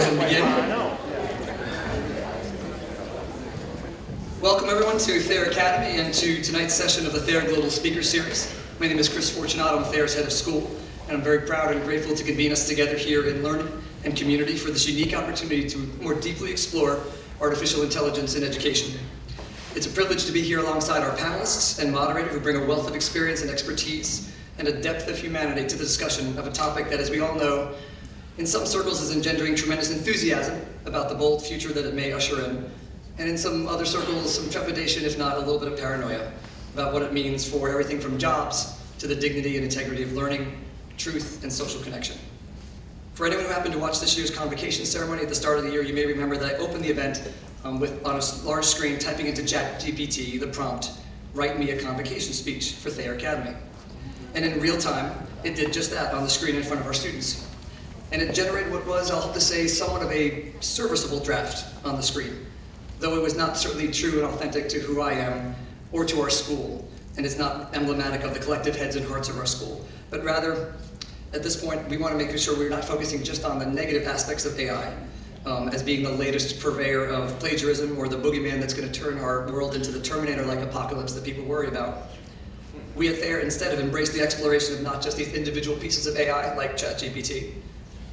and begin. Welcome everyone to Thayer Academy and to tonight's session of the Thayer Global Speaker Series. My name is Chris Fortunato, I'm Thayer's head of school, and I'm very proud and grateful to convene us together here in learning and community for this unique opportunity to more deeply explore artificial intelligence in education. It's a privilege to be here alongside our panelists and moderator who bring a wealth of experience and expertise and a depth of humanity to the discussion of a topic that, as we all know, in some circles is engendering tremendous enthusiasm about the bold future that it may usher in, and in some other circles, some trepidation, if not a little bit of paranoia, about what it means for everything from jobs to the dignity and integrity of learning, truth, and social connection. For anyone who happened to watch this year's convocation ceremony at the start of the year, you may remember that I opened the event on a large screen typing into ChatGPT the prompt, "Write me a convocation speech for Thayer Academy." And in real time, it did just that on the screen in front of our students. And it generated what was, I'll have to say, somewhat of a serviceable draft on the screen, though it was not certainly true and authentic to who I am or to our school, and it's not emblematic of the collective heads and hearts of our school. But rather, at this point, we want to make sure we're not focusing just on the negative aspects of AI, as being the latest purveyor of plagiarism or the boogeyman that's going to turn our world into the Terminator-like apocalypse that people worry about. We at Thayer instead have embraced the exploration of not just these individual pieces of AI like ChatGPT,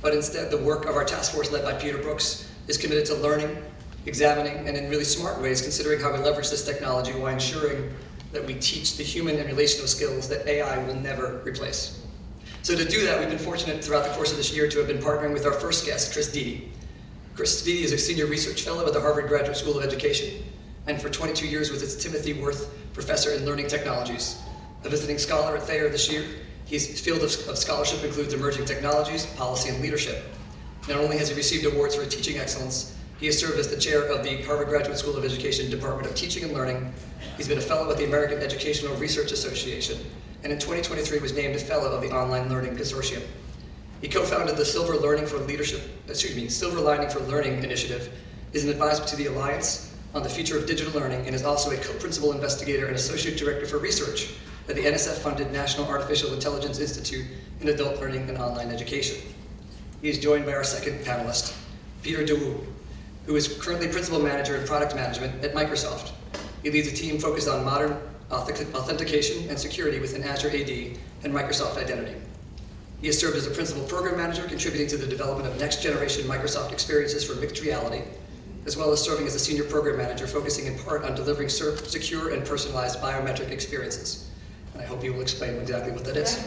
but instead the work of our task force led by Peter Brooks is committed to learning, examining, and in really smart ways considering how we leverage this technology while ensuring that we teach the human and relational skills that AI will never replace. So to do that, we've been fortunate throughout the course of this year to have been partnering with our first guest, Chris Dede. Chris Dede is a senior research fellow at the Harvard Graduate School of Education, and for 22 years was its Timothy Worth Professor in Learning Technologies. A visiting scholar at Thayer this year, his field of scholarship includes emerging technologies, policy, and leadership. Not only has he received awards for teaching excellence, he has served as the chair of the Harvard Graduate School of Education Department of Teaching and Learning. He's been a fellow at the American Educational Research Association, and in 2023 was named a fellow of the Online Learning Consortium. He co-founded the Silver Lining for Learning initiative, is an advisor to the Alliance on the Future of Digital Learning, and is also a co-principal investigator and associate director for research at the NSF-funded National Artificial Intelligence Institute in Adult Learning and Online Education. He is joined by our second panelist, Peter DeWoo, who is currently principal manager in product management at Microsoft. He leads a team focused on modern authentication and security within Azure AD and Microsoft Identity. He has served as a principal program manager, contributing to the development of next-generation Microsoft experiences for mixed reality, as well as serving as a senior program manager, focusing in part on delivering secure and personalized biometric experiences. And I hope you will explain exactly what that is.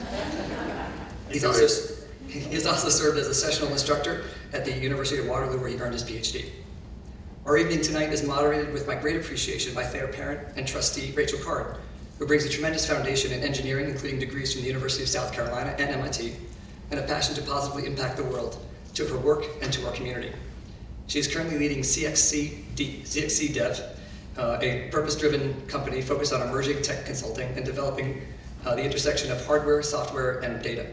He has also served as a sessional instructor at the University of Waterloo, where he earned his PhD. Our evening tonight is moderated with my great appreciation by Thayer parent and trustee Rachel Card, who brings a tremendous foundation in engineering, including degrees from the University of South Carolina and MIT, and a passion to positively impact the world, to her work and to our community. She is currently leading CXC Dev, a purpose-driven company focused on emerging tech consulting and developing the intersection of hardware, software, and data.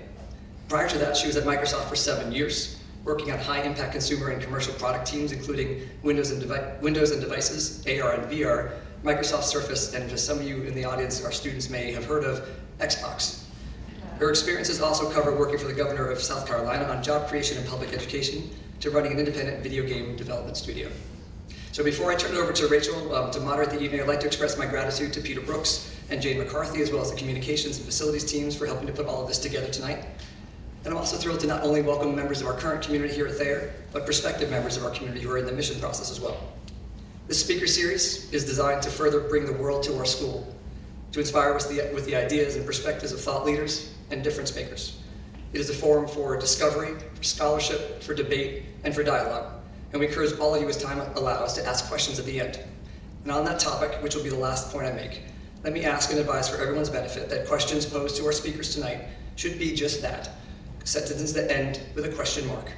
Prior to that, she was at Microsoft for 7 years, working on high-impact consumer and commercial product teams, including Windows and devices, AR and VR, Microsoft Surface, and for some of you in the audience, our students may have heard of Xbox. Her experiences also cover working for the governor of South Carolina on job creation and public education to running an independent video game development studio. So before I turn it over to Rachel to moderate the evening, I'd like to express my gratitude to Peter Brooks and Jane McCarthy, as well as the communications and facilities teams for helping to put all of this together tonight. And I'm also thrilled to not only welcome members of our current community here at Thayer, but prospective members of our community who are in the mission process as well. This speaker series is designed to further bring the world to our school, to inspire us with the ideas and perspectives of thought leaders and difference makers. It is a forum for discovery, for scholarship, for debate, and for dialogue. And we encourage all of you, as time allows, to ask questions at the end. And on that topic, which will be the last point I make, let me ask and advise for everyone's benefit that questions posed to our speakers tonight should be just that, sentences that end with a question mark.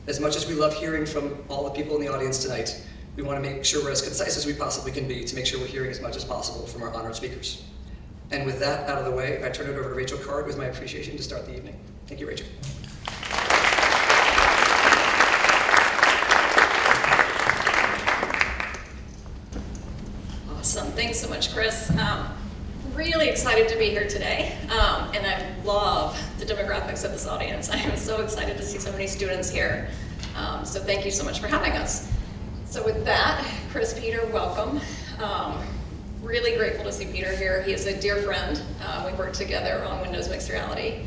As much as we love hearing from all the people in the audience tonight, we want to make sure we're as concise as we possibly can be to make sure we're hearing as much as possible from our honored speakers. And with that out of the way, I turn it over to Rachel Card with my appreciation to start the evening. Thank you, Rachel. Awesome, thanks so much, Chris. Really excited to be here today, and I love the demographics of this audience. I am so excited to see so many students here. So thank you so much for having us. So with that, Chris, Peter, welcome. Really grateful to see Peter here. He is a dear friend. We worked together on Windows Mixed Reality,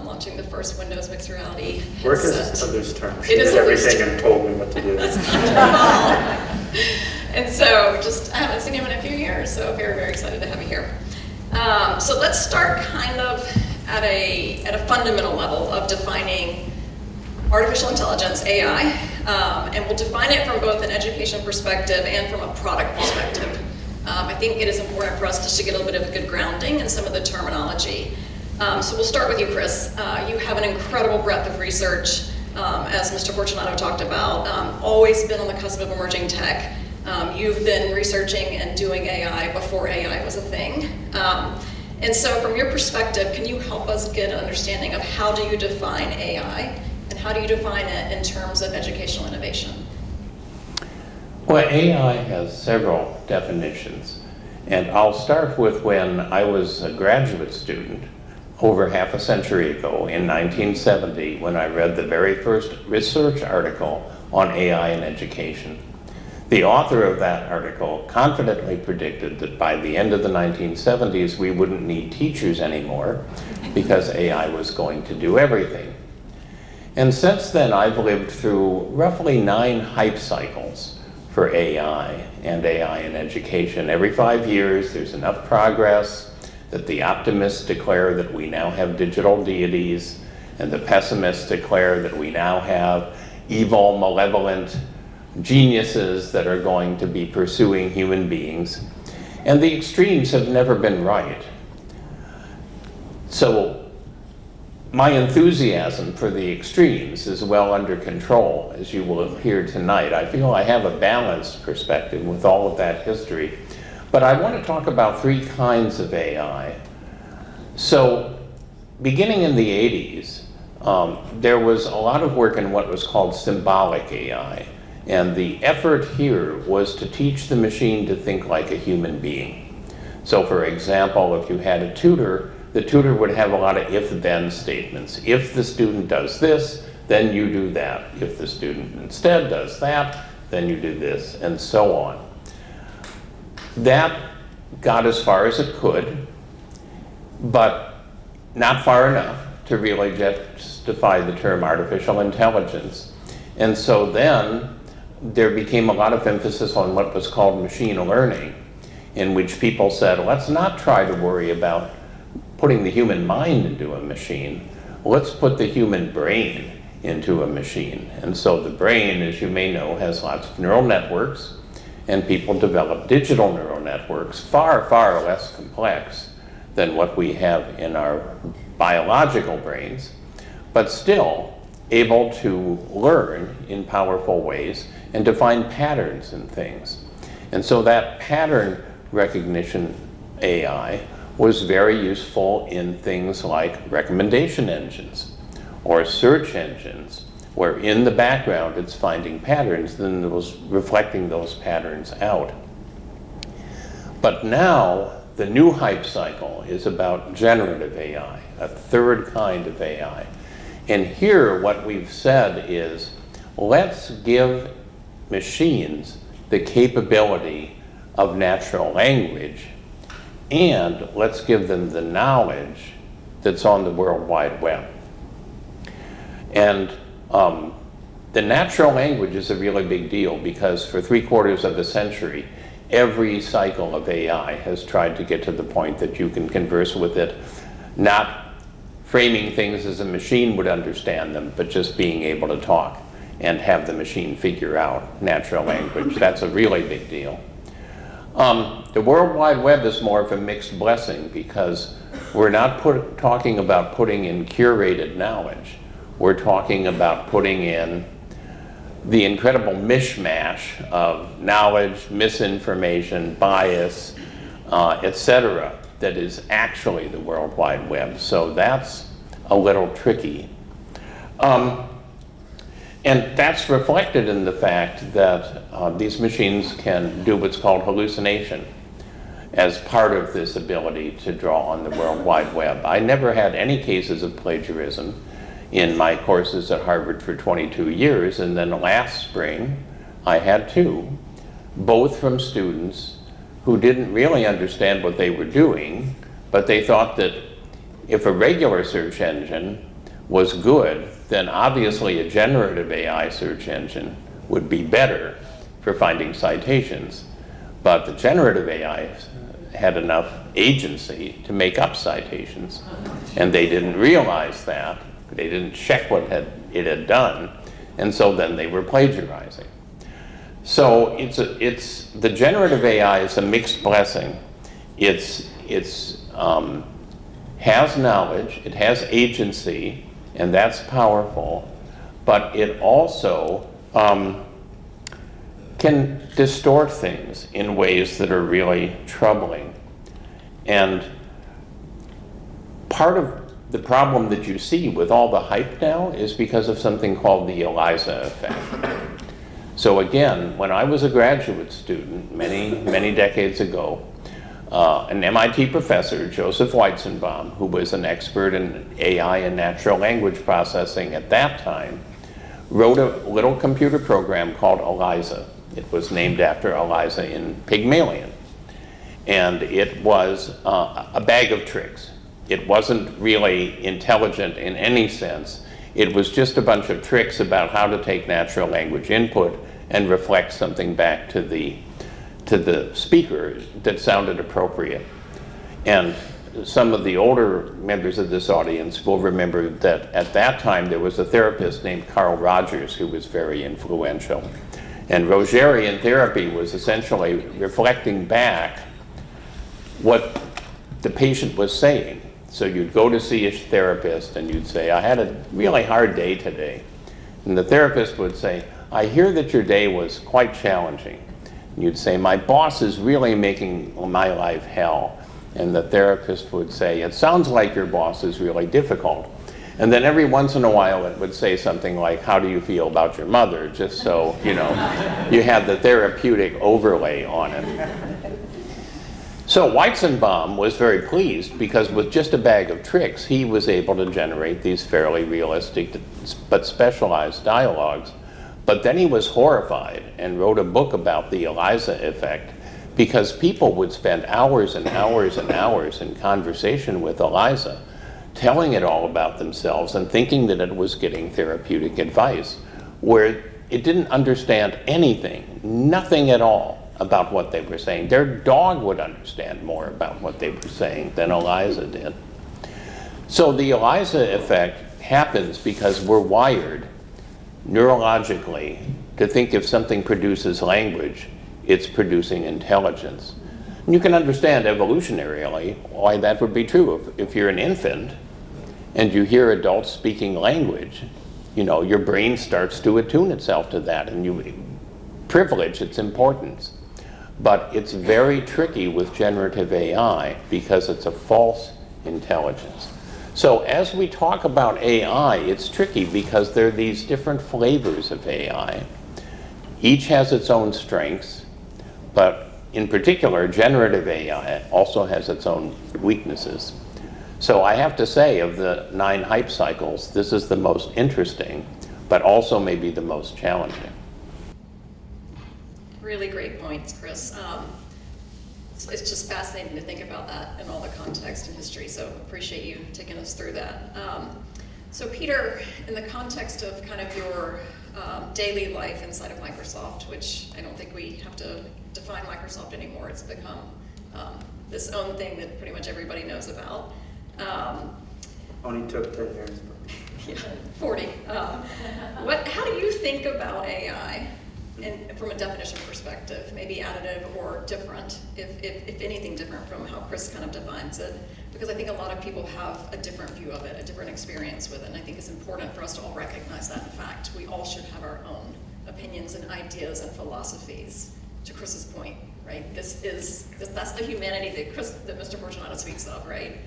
launching the first Windows Mixed Reality Work headset. is a loose term. It She is did a loose everything term. and told me what to do. That's not true at all. And so I haven't seen him in a few years, so very, very excited to have you here. So let's start kind of at a fundamental level of defining artificial intelligence, AI, and we'll define it from both an education perspective and from a product perspective. I think it is important for us just to get a little bit of a good grounding in some of the terminology. So we'll start with you, Chris. You have an incredible breadth of research, as Mr. Fortunato talked about, always been on the cusp of emerging tech. You've been researching and doing AI before AI was a thing. And so from your perspective, can you help us get an understanding of how do you define AI and how do you define it in terms of educational innovation? Well, AI has several definitions, and I'll start with when I was a graduate student over half a century ago in 1970 when I read the very first research article on AI in education. The author of that article confidently predicted that by the end of the 1970s we wouldn't need teachers anymore because AI was going to do everything. And since then I've lived through roughly 9 hype cycles for AI and AI in education. Every 5 years there's enough progress that the optimists declare that we now have digital deities, and the pessimists declare that we now have evil, malevolent geniuses that are going to be pursuing human beings. And the extremes have never been right. So my enthusiasm for the extremes is well under control, as you will hear tonight. I feel I have a balanced perspective with all of that history. But I want to talk about 3 kinds of AI. So beginning in the 80s, there was a lot of work in what was called symbolic AI. And the effort here was to teach the machine to think like a human being. So for example, if you had a tutor, the tutor would have a lot of if-then statements. If the student does this, then you do that. If the student instead does that, then you do this, and so on. That got as far as it could, but not far enough to really justify the term artificial intelligence. And so then there became a lot of emphasis on what was called machine learning, in which people said, let's not try to worry about putting the human mind into a machine. Let's put the human brain into a machine. And so the brain, as you may know, has lots of neural networks, and people develop digital neural networks, far, far less complex than what we have in our biological brains, but still able to learn in powerful ways and to find patterns in things. And so that pattern recognition AI was very useful in things like recommendation engines or search engines, where in the background it's finding patterns, then it was reflecting those patterns out. But now the new hype cycle is about generative AI, a 3rd kind of AI. And here what we've said is, let's give machines the capability of natural language, and let's give them the knowledge that's on the World Wide Web. And the natural language is a really big deal because for 3/4 of a century, every cycle of AI has tried to get to the point that you can converse with it, not framing things as a machine would understand them, but just being able to talk and have the machine figure out natural language. That's a really big deal. The World Wide Web is more of a mixed blessing because we're not talking about putting in curated knowledge. We're talking about putting in the incredible mishmash of knowledge, misinformation, bias, etc., that is actually the World Wide Web. So that's a little tricky. And that's reflected in the fact that these machines can do what's called hallucination as part of this ability to draw on the World Wide Web. I never had any cases of plagiarism in my courses at Harvard for 22 years, and then last spring I had two, both from students who didn't really understand what they were doing, but they thought that if a regular search engine was good, then obviously a generative AI search engine would be better for finding citations. But the generative AI had enough agency to make up citations, and they didn't realize that. They didn't check what it had done, and so then they were plagiarizing. So the generative AI is a mixed blessing. It has knowledge, it has agency, and that's powerful, but it also can distort things in ways that are really troubling. And part of the problem that you see with all the hype now is because of something called the ELIZA effect. So again, when I was a graduate student many decades ago, an MIT professor, Joseph Weizenbaum, who was an expert in AI and natural language processing at that time, wrote a little computer program called ELIZA. It was named after Eliza in Pygmalion. And it was a bag of tricks. It wasn't really intelligent in any sense. It was just a bunch of tricks about how to take natural language input and reflect something back to the speaker that sounded appropriate. And some of the older members of this audience will remember that at that time there was a therapist named Carl Rogers who was very influential. And Rogerian therapy was essentially reflecting back what the patient was saying. So you'd go to see a therapist and you'd say, I had a really hard day today. And the therapist would say, I hear that your day was quite challenging. And you'd say, my boss is really making my life hell. And the therapist would say, it sounds like your boss is really difficult. And then every once in a while it would say something like, how do you feel about your mother? Just so, you had the therapeutic overlay on it. So Weizenbaum was very pleased because with just a bag of tricks, he was able to generate these fairly realistic but specialized dialogues. But then he was horrified and wrote a book about the ELIZA effect because people would spend hours and hours and hours in conversation with ELIZA, telling it all about themselves and thinking that it was getting therapeutic advice, where it didn't understand anything, nothing at all about what they were saying. Their dog would understand more about what they were saying than ELIZA did. So the ELIZA effect happens because we're wired neurologically to think if something produces language, it's producing intelligence. And you can understand evolutionarily why that would be true. If you're an infant and you hear adults speaking language, your brain starts to attune itself to that and you privilege its importance. But it's very tricky with generative AI because it's a false intelligence. So as we talk about AI, it's tricky because there are these different flavors of AI. Each has its own strengths, but in particular, generative AI also has its own weaknesses. So I have to say, of the 9 hype cycles, this is the most interesting, but also maybe the most challenging. Really great points, Chris. It's just fascinating to think about that in all the context and history, so appreciate you taking us through that. So Peter, in the context of kind of your daily life inside of Microsoft, which I don't think we have to define Microsoft anymore, it's become this own thing that pretty much everybody knows about. Only took 10 years. Yeah, 40. How do you think about AI? And from a definition perspective, maybe additive or different, if anything different from how Chris kind of defines it, because I think a lot of people have a different view of it, a different experience with it, and I think it's important for us to all recognize that. In fact, we all should have our own opinions and ideas and philosophies, to Chris's point, right? That's the humanity that Mr. Fortunato speaks of, right?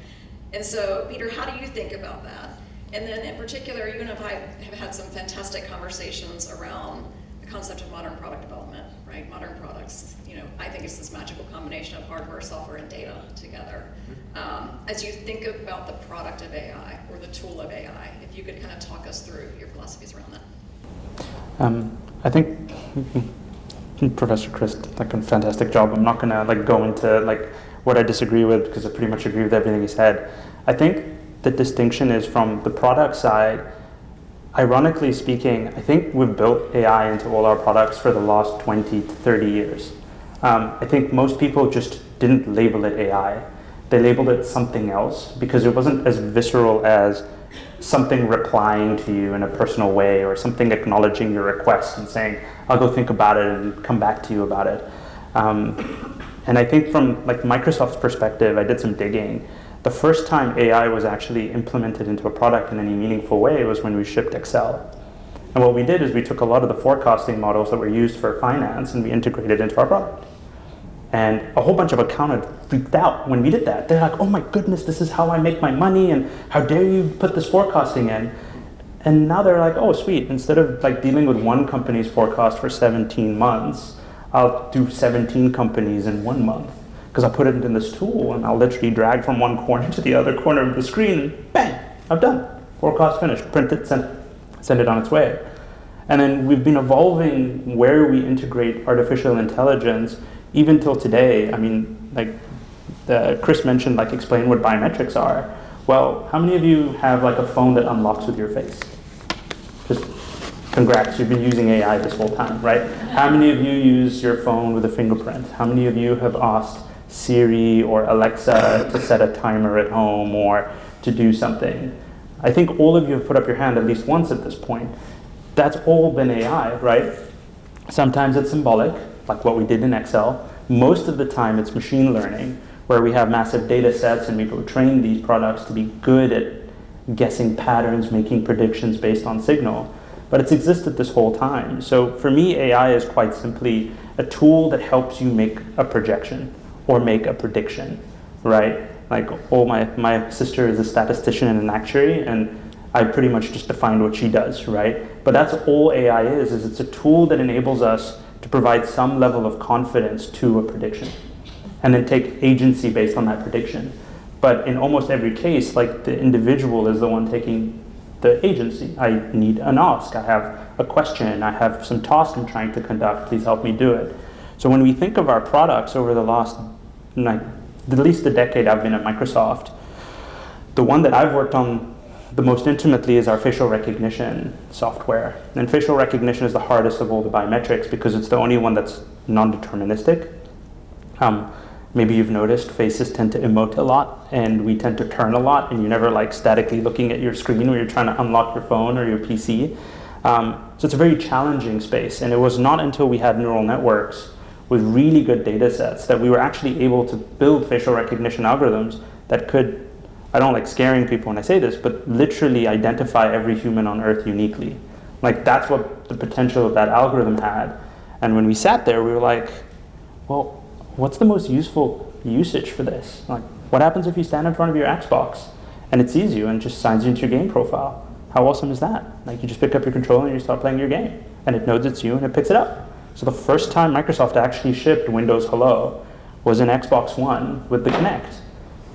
And so, Peter, how do you think about that? And then in particular, you and I have had some fantastic conversations around concept of modern product development, right? Modern products, I think it's this magical combination of hardware, software, and data together. As you think about the product of AI or the tool of AI, if you could kind of talk us through your philosophies around that. I think Professor Chris did a fantastic job. I'm not gonna go into what I disagree with, because I pretty much agree with everything he said. I think the distinction is from the product side. Ironically speaking, I think we've built AI into all our products for the last 20 to 30 years. I think most people just didn't label it AI. They labeled it something else because it wasn't as visceral as something replying to you in a personal way, or something acknowledging your request and saying, I'll go think about it and come back to you about it. And I think from Microsoft's perspective, I did some digging. The first time AI was actually implemented into a product in any meaningful way was when we shipped Excel. And what we did is we took a lot of the forecasting models that were used for finance and we integrated into our product. And a whole bunch of accountants freaked out when we did that. They're like, oh my goodness, this is how I make my money, and how dare you put this forecasting in? And now they're like, oh sweet, instead of dealing with one company's forecast for 17 months, I'll do 17 companies in 1 month. Because I put it in this tool and I'll literally drag from one corner to the other corner of the screen and bang, I'm done. Forecast finished, print it, send it on its way. And then we've been evolving where we integrate artificial intelligence even till today. I mean, Chris mentioned, explain what biometrics are. Well, how many of you have a phone that unlocks with your face? Just congrats, you've been using AI this whole time, right? How many of you use your phone with a fingerprint? How many of you have asked Siri or Alexa to set a timer at home or to do something? I think all of you have put up your hand at least once at this point. That's all been AI, right? Sometimes it's symbolic, like what we did in Excel. Most of the time it's machine learning, where we have massive data sets and we go train these products to be good at guessing patterns, making predictions based on signal. But it's existed this whole time. So for me, AI is quite simply a tool that helps you make a projection or make a prediction, right? My sister is a statistician and an actuary, and I pretty much just defined what she does, right? But that's all AI is it's a tool that enables us to provide some level of confidence to a prediction, and then take agency based on that prediction. But in almost every case, the individual is the one taking the agency. I need an ask, I have a question, I have some task I'm trying to conduct, please help me do it. So when we think of our products over the last, at least the decade I've been at Microsoft, the one that I've worked on the most intimately is our facial recognition software. And facial recognition is the hardest of all the biometrics because it's the only one that's non-deterministic. Maybe you've noticed faces tend to emote a lot, and we tend to turn a lot, and you're never statically looking at your screen when you're trying to unlock your phone or your PC. So it's a very challenging space, and it was not until we had neural networks with really good data sets that we were actually able to build facial recognition algorithms that could, I don't like scaring people when I say this, but literally identify every human on Earth uniquely. That's what the potential of that algorithm had. And when we sat there, we were like, well, what's the most useful usage for this? What happens if you stand in front of your Xbox and it sees you and just signs you into your game profile? How awesome is that? You just pick up your controller and you start playing your game, and it knows it's you and it picks it up. So the first time Microsoft actually shipped Windows Hello was in Xbox One with the Kinect,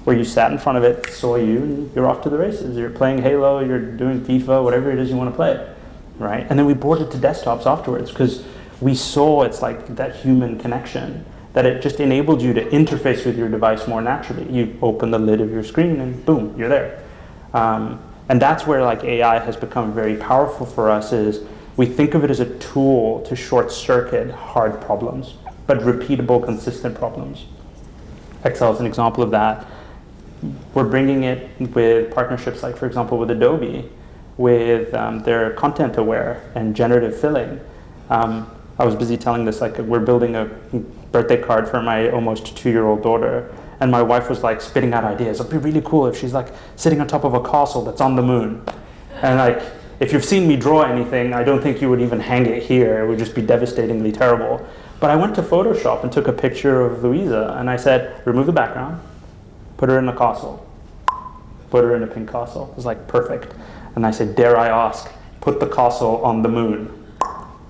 where you sat in front of it, saw you, and you're off to the races. You're playing Halo, you're doing FIFA, whatever it is you want to play, right? And then we brought it to desktops afterwards because we saw it's that human connection, that it just enabled you to interface with your device more naturally. You open the lid of your screen and boom, you're there. And that's where AI has become very powerful for us, is we think of it as a tool to short circuit hard problems, but repeatable, consistent problems. Excel is an example of that. We're bringing it with partnerships for example, with Adobe, with their content aware and generative filling. I was busy telling this, we're building a birthday card for my almost 2-year-old daughter, and my wife was spitting out ideas. It'd be really cool if she's sitting on top of a castle that's on the moon. And if you've seen me draw anything, I don't think you would even hang it here. It would just be devastatingly terrible. But I went to Photoshop and took a picture of Louisa, and I said, remove the background, put her in a castle, put her in a pink castle. It was perfect. And I said, dare I ask, put the castle on the moon,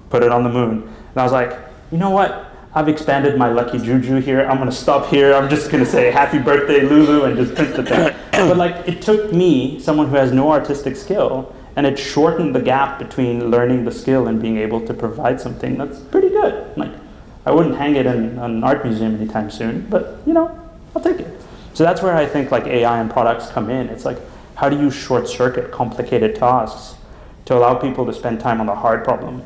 put it on the moon. And I was like, you know what? I've expanded my lucky juju here. I'm gonna stop here. I'm just gonna say happy birthday, Lulu, and just print the thing. But like, it took me, someone who has no artistic skill, and it shortened the gap between learning the skill and being able to provide something that's pretty good. Like, I wouldn't hang it in an art museum anytime soon, but you know, I'll take it. So that's where I think like AI and products come in. It's like, how do you short circuit complicated tasks to allow people to spend time on the hard problem?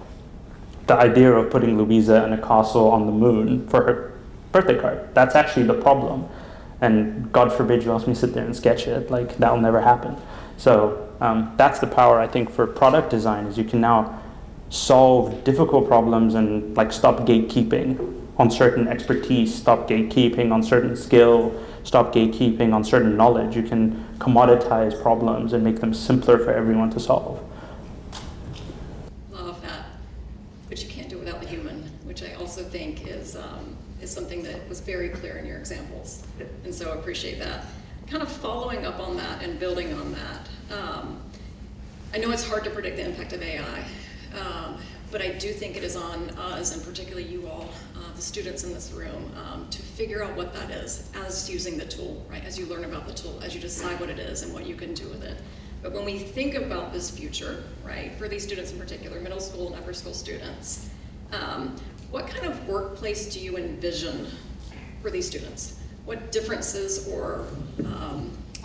The idea of putting Louisa in a castle on the moon for her birthday card, that's actually the problem. And God forbid you ask me to sit there and sketch it, like that'll never happen. So that's the power, I think, for product design, is you can now solve difficult problems and like stop gatekeeping on certain expertise, stop gatekeeping on certain skill, stop gatekeeping on certain knowledge. You can commoditize problems and make them simpler for everyone to solve. Love that. But you can't do it without the human, which I also think is something that was very clear in your examples. And so I appreciate that. Kind of following up on that and building on that, I know it's hard to predict the impact of AI, but I do think it is on us, and particularly you all, the students in this room, to figure out what that is as using the tool, right? As you learn about the tool, as you decide what it is and what you can do with it. But when we think about this future, right, for these students in particular, middle school and upper school students, what kind of workplace do you envision for these students? What differences or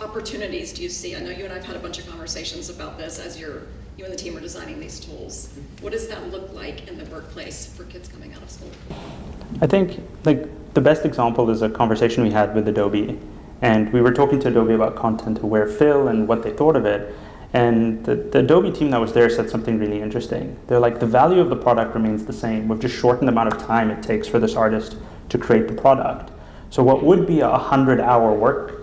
opportunities do you see? I know you and I have had a bunch of conversations about this as you and the team are designing these tools. What does that look like in the workplace for kids coming out of school? I think like the best example is a conversation we had with Adobe. And we were talking to Adobe about content-aware fill and what they thought of it. And the Adobe team that was there said something really interesting. They're like, the value of the product remains the same. We've just shortened the amount of time it takes for this artist to create the product. So what would be a 100-hour work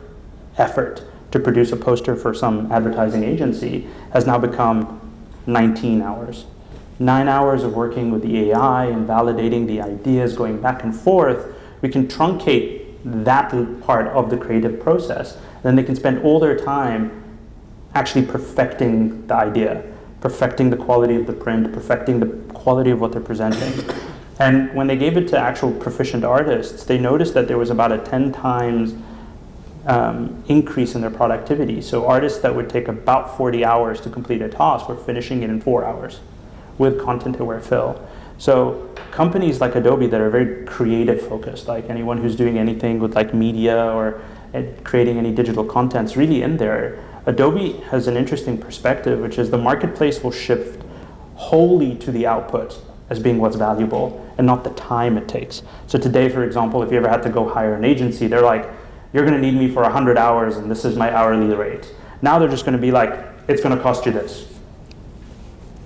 effort to produce a poster for some advertising agency has now become 19 hours. 9 hours of working with the AI and validating the ideas, going back and forth. We can truncate that part of the creative process. Then they can spend all their time actually perfecting the idea, perfecting the quality of the print, perfecting the quality of what they're presenting. And when they gave it to actual proficient artists, they noticed that there was about a 10 times increase in their productivity. So artists that would take about 40 hours to complete a task were finishing it in 4 hours with content-aware fill. So companies like Adobe that are very creative focused, like anyone who's doing anything with like media or creating any digital content's really in there. Adobe has an interesting perspective, which is the marketplace will shift wholly to the output as being what's valuable and not the time it takes. So today, for example, if you ever had to go hire an agency, they're like, you're gonna need me for 100 hours and this is my hourly rate. Now they're just gonna be like, it's gonna cost you this.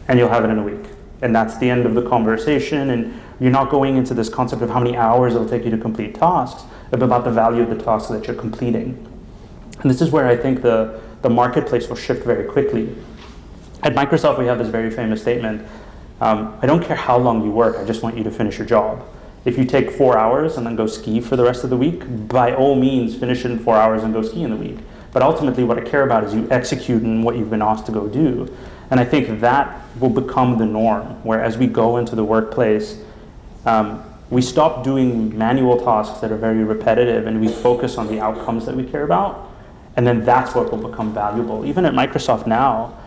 And you'll have it in a week. And that's the end of the conversation, and you're not going into this concept of how many hours it'll take you to complete tasks, but about the value of the tasks that you're completing. And this is where I think the marketplace will shift very quickly. At Microsoft, we have this very famous statement, I don't care how long you work, I just want you to finish your job. If you take 4 hours and then go ski for the rest of the week, by all means, finish it in 4 hours and go ski in the week. But ultimately, what I care about is you execute in what you've been asked to go do. And I think that will become the norm, where as we go into the workplace, we stop doing manual tasks that are very repetitive and we focus on the outcomes that we care about. And then that's what will become valuable. Even at Microsoft now,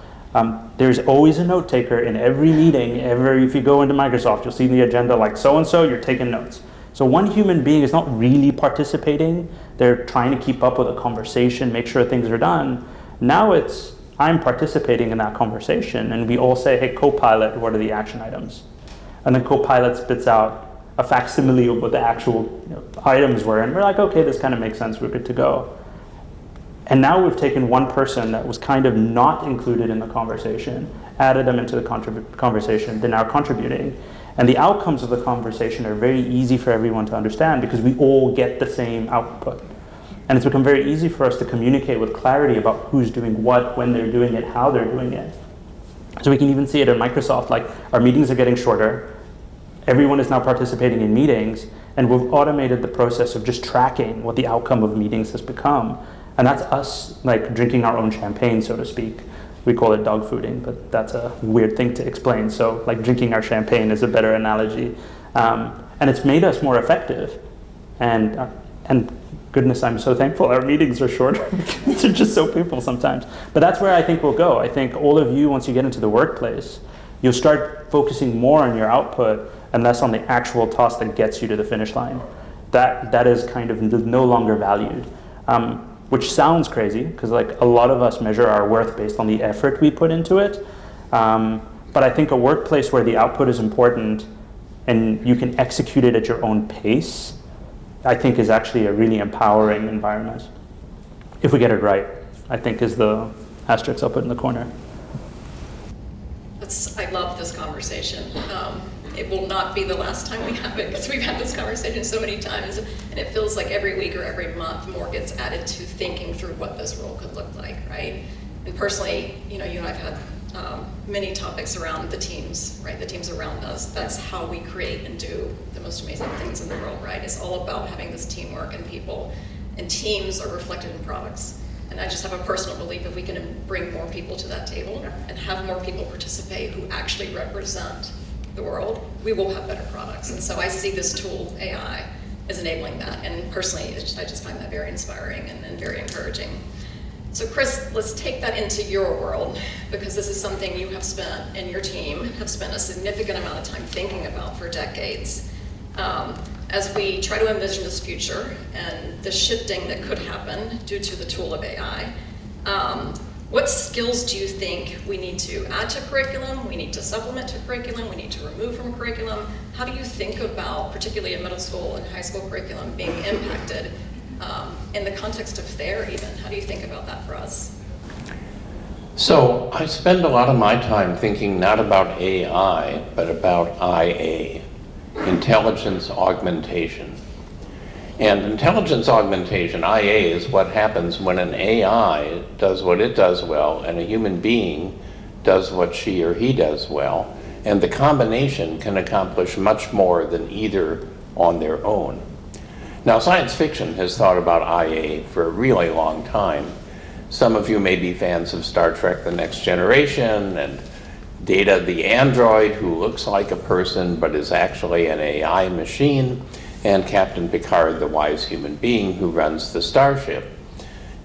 there's always a note taker in every meeting. If you go into Microsoft, you'll see in the agenda like so-and-so, you're taking notes. So one human being is not really participating. They're trying to keep up with a conversation, make sure things are done. Now it's, I'm participating in that conversation, and we all say, hey, Copilot, what are the action items? And then Copilot spits out a facsimile of what the actual items were, and we're like, okay, this kind of makes sense, we're good to go. And now we've taken one person that was kind of not included in the conversation, added them into the conversation, they're now contributing. And the outcomes of the conversation are very easy for everyone to understand because we all get the same output. And it's become very easy for us to communicate with clarity about who's doing what, when they're doing it, how they're doing it. So we can even see it at Microsoft, like our meetings are getting shorter, everyone is now participating in meetings, and we've automated the process of just tracking what the outcome of meetings has become. And that's us like drinking our own champagne, so to speak. We call it dog fooding, but that's a weird thing to explain. So like drinking our champagne is a better analogy. and it's made us more effective. And goodness, I'm so thankful our meetings are shorter because they're just so painful sometimes. But that's where I think we'll go. I think all of you, once you get into the workplace, you'll start focusing more on your output and less on the actual task that gets you to the finish line. That is kind of no longer valued, which sounds crazy because like a lot of us measure our worth based on the effort we put into it. But I think a workplace where the output is important and you can execute it at your own pace, I think is actually a really empowering environment. If we get it right, I think is the asterisk I'll put in the corner. I love this conversation. It will not be the last time we have it because we've had this conversation so many times, and it feels like every week or every month more gets added to thinking through what this role could look like, right? And personally, you and I have had many topics around the teams, right? The teams around us. That's how we create and do the most amazing things in the world, right? It's all about having this teamwork and people, and teams are reflected in products. And I just have a personal belief if we can bring more people to that table and have more people participate who actually represent the world, we will have better products. And so I see this tool, AI, as enabling that. And personally, I just find that very inspiring and very encouraging. So Chris, let's take that into your world, because this is something you have spent, and your team have spent a significant amount of time thinking about for decades. As we try to envision this future and the shifting that could happen due to the tool of AI, what skills do you think we need to add to curriculum, we need to supplement to curriculum, we need to remove from curriculum? How do you think about, particularly in middle school and high school curriculum, being impacted in the context of Thayer even? How do you think about that for us? So I spend a lot of my time thinking not about AI, but about IA, intelligence augmentation. And intelligence augmentation, IA, is what happens when an AI does what it does well and a human being does what she or he does well. And the combination can accomplish much more than either on their own. Now, science fiction has thought about IA for a really long time. Some of you may be fans of Star Trek: The Next Generation and Data the android who looks like a person but is actually an AI machine, and Captain Picard, the wise human being who runs the starship.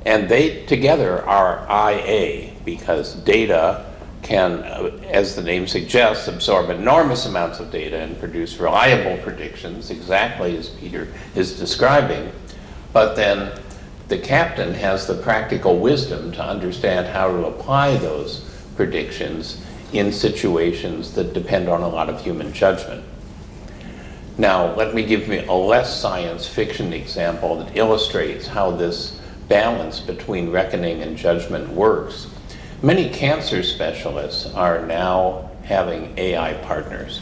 And they together are IA because Data can, as the name suggests, absorb enormous amounts of data and produce reliable predictions, exactly as Peter is describing. But then the captain has the practical wisdom to understand how to apply those predictions in situations that depend on a lot of human judgment. Now, let me give you a less science fiction example that illustrates how this balance between reckoning and judgment works. Many cancer specialists are now having AI partners.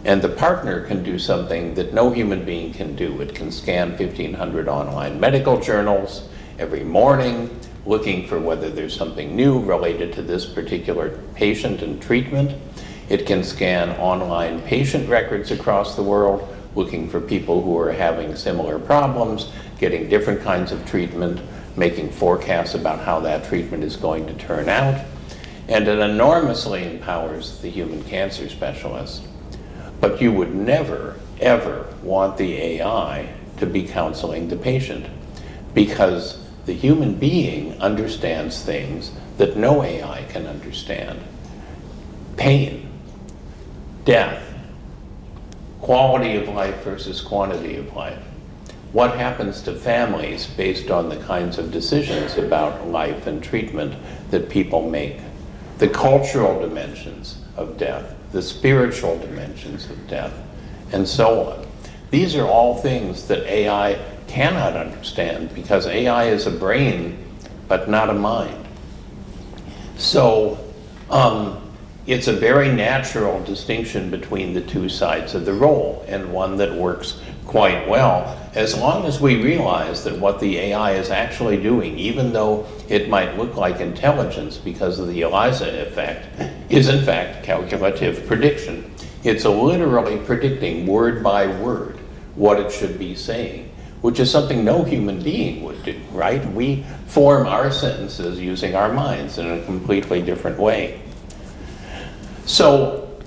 And the partner can do something that no human being can do. It can scan 1,500 online medical journals every morning, looking for whether there's something new related to this particular patient and treatment. It can scan online patient records across the world, looking for people who are having similar problems, getting different kinds of treatment, making forecasts about how that treatment is going to turn out. And it enormously empowers the human cancer specialist. But you would never, ever want the AI to be counseling the patient, because the human being understands things that no AI can understand. Pain, death, quality of life versus quantity of life. What happens to families based on the kinds of decisions about life and treatment that people make. The cultural dimensions of death, the spiritual dimensions of death, and so on. These are all things that AI cannot understand because AI is a brain, but not a mind. So it's a very natural distinction between the two sides of the role, and one that works quite well, as long as we realize that what the AI is actually doing, even though it might look like intelligence because of the ELIZA effect, is in fact calculative prediction. It's literally predicting word by word what it should be saying, which is something no human being would do, right? We form our sentences using our minds in a completely different way. So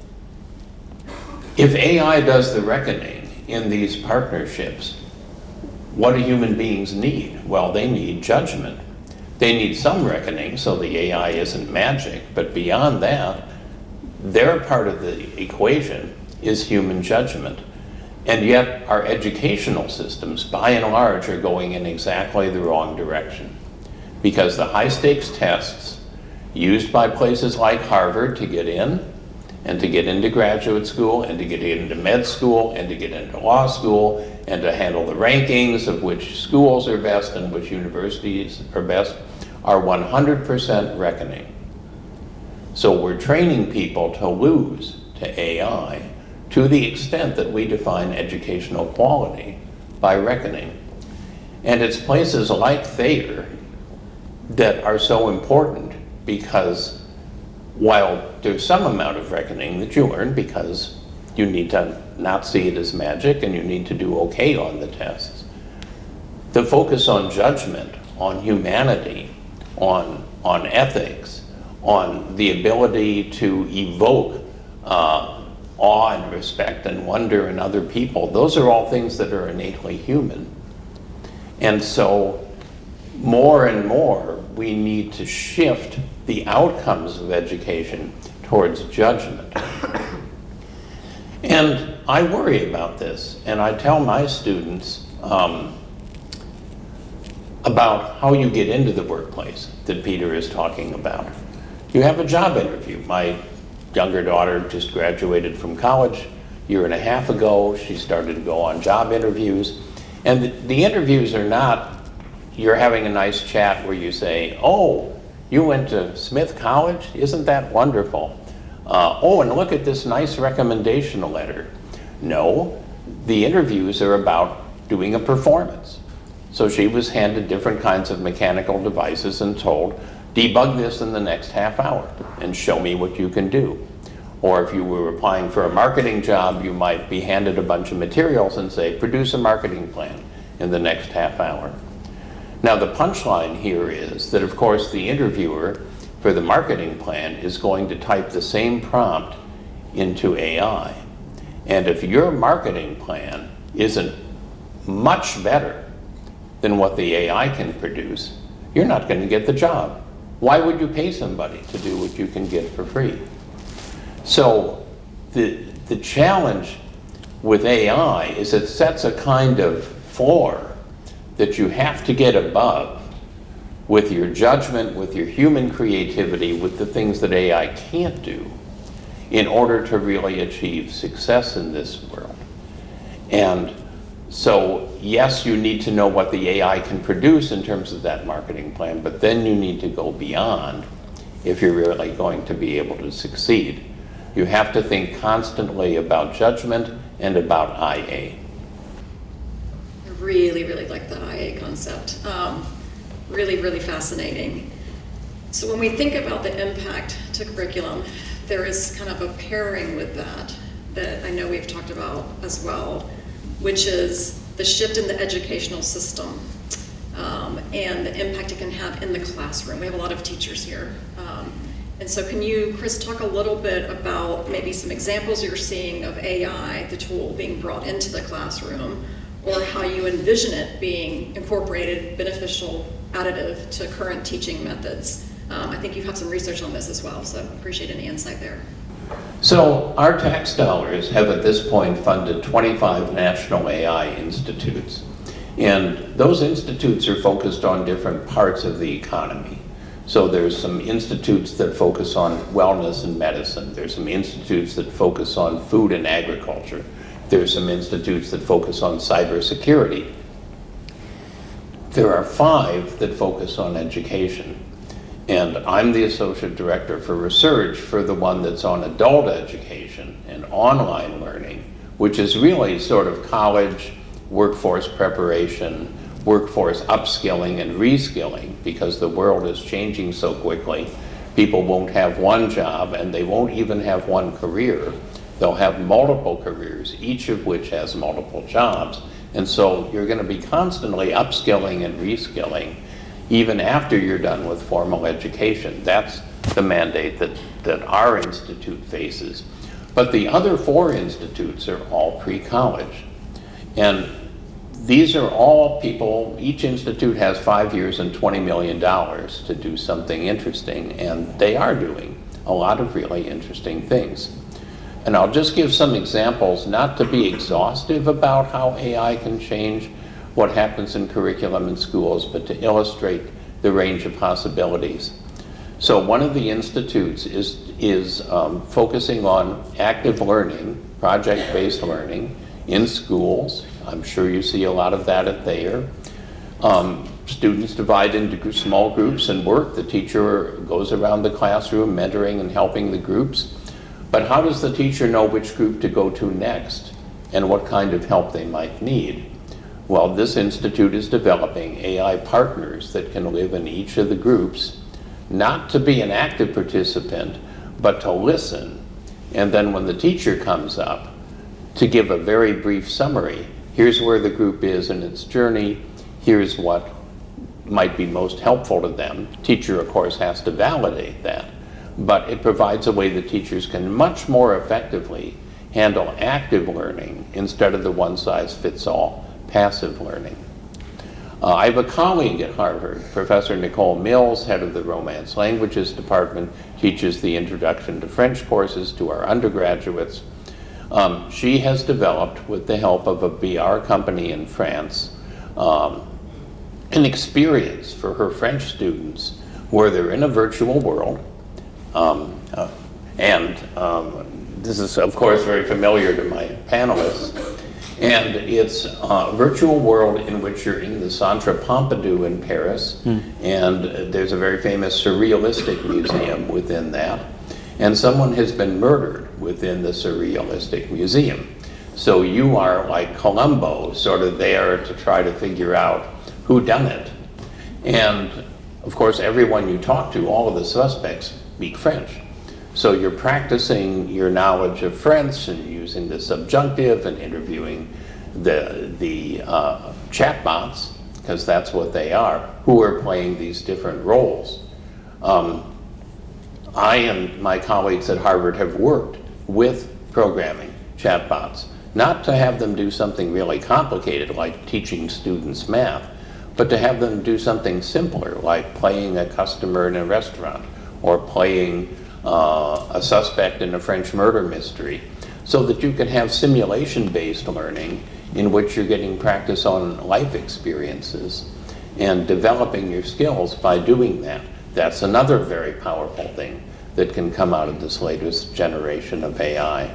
if AI does the reckoning in these partnerships, what do human beings need? Well, they need judgment. They need some reckoning so the AI isn't magic, but beyond that, their part of the equation is human judgment. And yet our educational systems, by and large, are going in exactly the wrong direction. Because the high-stakes tests used by places like Harvard to get in, and to get into graduate school, and to get into med school, and to get into law school, and to handle the rankings of which schools are best and which universities are best, are 100% reckoning. So we're training people to lose to AI to the extent that we define educational quality by reckoning. And it's places like Thayer that are so important, because while there's some amount of reckoning that you learn because you need to not see it as magic and you need to do okay on the tests, the focus on judgment, on humanity, on ethics, on the ability to evoke awe and respect and wonder in other people, those are all things that are innately human. And so more and more we need to shift the outcomes of education towards judgment. And I worry about this, and I tell my students about how you get into the workplace that Peter is talking about. You have a job interview. My younger daughter just graduated from college a year and a half ago. She started to go on job interviews. And the interviews are not, you're having a nice chat where you say, oh, you went to Smith College? Isn't that wonderful? Oh, and look at this nice recommendation letter. No, the interviews are about doing a performance. So she was handed different kinds of mechanical devices and told, debug this in the next half hour and show me what you can do. Or if you were applying for a marketing job, you might be handed a bunch of materials and say, produce a marketing plan in the next half hour. Now the punchline here is that, of course, the interviewer for the marketing plan is going to type the same prompt into AI. And if your marketing plan isn't much better than what the AI can produce, you're not going to get the job. Why would you pay somebody to do what you can get for free? So the challenge with AI is it sets a kind of floor that you have to get above with your judgment, with your human creativity, with the things that AI can't do in order to really achieve success in this world. And so, yes, you need to know what the AI can produce in terms of that marketing plan, but then you need to go beyond if you're really going to be able to succeed. You have to think constantly about judgment and about IA. I really, really like the IA concept. Really, really fascinating. So when we think about the impact to curriculum, there is kind of a pairing with that I know we've talked about as well, which is the shift in the educational system and the impact it can have in the classroom. We have a lot of teachers here. And so can you, Chris, talk a little bit about maybe some examples you're seeing of AI, the tool, being brought into the classroom, or how you envision it being incorporated, beneficial, additive to current teaching methods? I think you've had some research on this as well, so appreciate any insight there. So our tax dollars have at this point funded 25 national AI institutes. And those institutes are focused on different parts of the economy. So there's some institutes that focus on wellness and medicine. There's some institutes that focus on food and agriculture. There's some institutes that focus on cybersecurity. There are 5 that focus on education. And I'm the associate director for research for the one that's on adult education and online learning, which is really sort of college, workforce preparation, workforce upskilling and reskilling, because the world is changing so quickly. People won't have one job and they won't even have one career. They'll have multiple careers, each of which has multiple jobs. And so you're going to be constantly upskilling and reskilling even after you're done with formal education. That's the mandate that our institute faces. But the other 4 institutes are all pre-college. And these are all people, each institute has 5 years and $20 million to do something interesting, and they are doing a lot of really interesting things. And I'll just give some examples, not to be exhaustive about how AI can change what happens in curriculum in schools, but to illustrate the range of possibilities. So one of the institutes is focusing on active learning, project-based learning in schools. I'm sure you see a lot of that at Thayer. Students divide into small groups and work. The teacher goes around the classroom mentoring and helping the groups. But how does the teacher know which group to go to next and what kind of help they might need? Well, this institute is developing AI partners that can live in each of the groups, not to be an active participant, but to listen. And then when the teacher comes up, to give a very brief summary. Here's where the group is in its journey. Here's what might be most helpful to them. Teacher, of course, has to validate that. But it provides a way that teachers can much more effectively handle active learning instead of the one-size-fits-all passive learning. I have a colleague at Harvard, Professor Nicole Mills, head of the Romance Languages Department, teaches the Introduction to French courses to our undergraduates. She has developed, with the help of a BR company in France, an experience for her French students where they're in a virtual world. This is, of course, very familiar to my panelists. And it's a virtual world in which you're in the Centre Pompidou in Paris, and there's a very famous surrealistic museum within that. And someone has been murdered within the surrealistic museum. So you are like Columbo, sort of there to try to figure out who done it. And of course, everyone you talk to, all of the suspects speak French. So you're practicing your knowledge of French and using the subjunctive and interviewing the chatbots, because that's what they are, who are playing these different roles. I and my colleagues at Harvard have worked with programming chatbots, not to have them do something really complicated like teaching students math, but to have them do something simpler like playing a customer in a restaurant or playing a suspect in a French murder mystery, so that you can have simulation-based learning in which you're getting practice on life experiences and developing your skills by doing that. That's another very powerful thing that can come out of this latest generation of AI.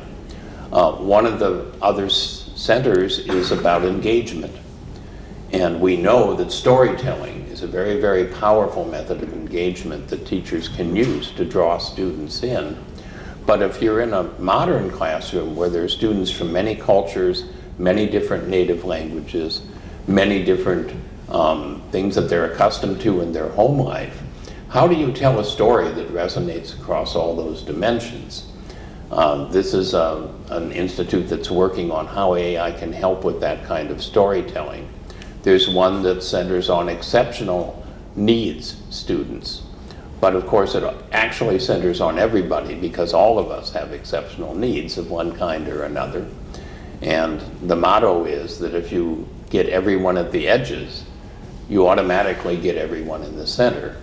One of the other centers is about engagement. And we know that storytelling is a very, very powerful method of engagement that teachers can use to draw students in. But if you're in a modern classroom where there are students from many cultures, many different native languages, many different things that they're accustomed to in their home life, how do you tell a story that resonates across all those dimensions? This is an institute that's working on how AI can help with that kind of storytelling. There's one that centers on exceptional needs students. But of course, it actually centers on everybody because all of us have exceptional needs of one kind or another. And the motto is that if you get everyone at the edges, you automatically get everyone in the center.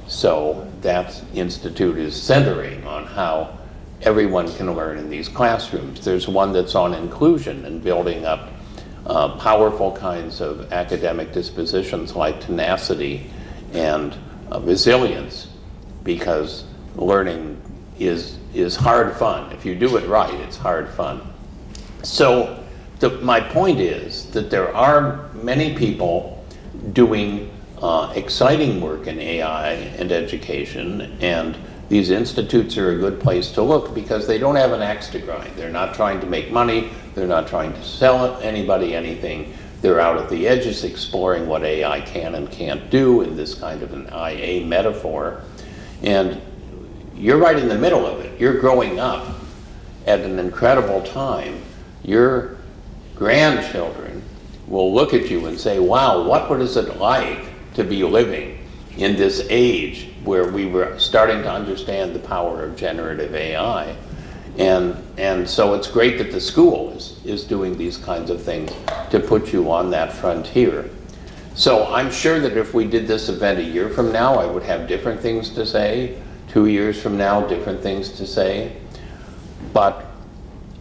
So that institute is centering on how everyone can learn in these classrooms. There's one that's on inclusion and building up powerful kinds of academic dispositions like tenacity and resilience, because learning is hard fun. If you do it right, it's hard fun. So my point is that there are many people doing exciting work in AI and education, and these institutes are a good place to look because they don't have an axe to grind. They're not trying to make money. They're not trying to sell anybody anything. They're out at the edges exploring what AI can and can't do in this kind of an IA metaphor. And you're right in the middle of it. You're growing up at an incredible time. Your grandchildren will look at you and say, wow, what is it like to be living in this age where we were starting to understand the power of generative AI? And so it's great that the school is doing these kinds of things to put you on that frontier. So I'm sure that if we did this event a year from now, I would have different things to say. 2 years from now, different things to say. But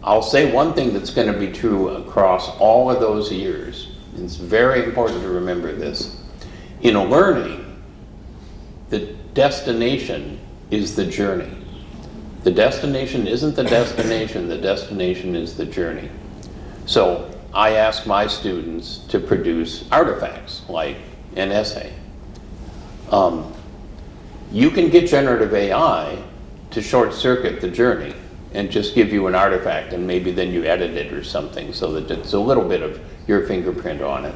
I'll say one thing that's going to be true across all of those years. It's very important to remember this. In learning, the destination is the journey. The destination isn't the destination is the journey. So I ask my students to produce artifacts like an essay. You can get generative AI to short circuit the journey and just give you an artifact, and maybe then you edit it or something so that it's a little bit of your fingerprint on it.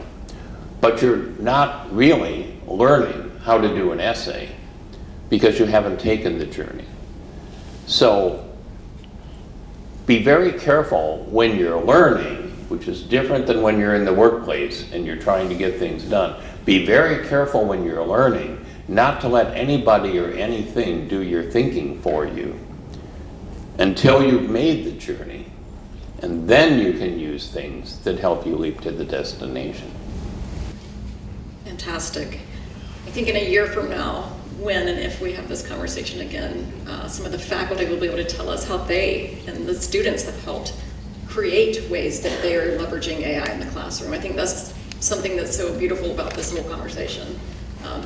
But you're not really learning how to do an essay because you haven't taken the journey. So be very careful when you're learning, which is different than when you're in the workplace and you're trying to get things done. Be very careful when you're learning not to let anybody or anything do your thinking for you until you've made the journey, and then you can use things that help you leap to the destination. Fantastic. I think in a year from now, when and if we have this conversation again, some of the faculty will be able to tell us how they and the students have helped create ways that they are leveraging AI in the classroom. I think that's something that's so beautiful about this whole conversation,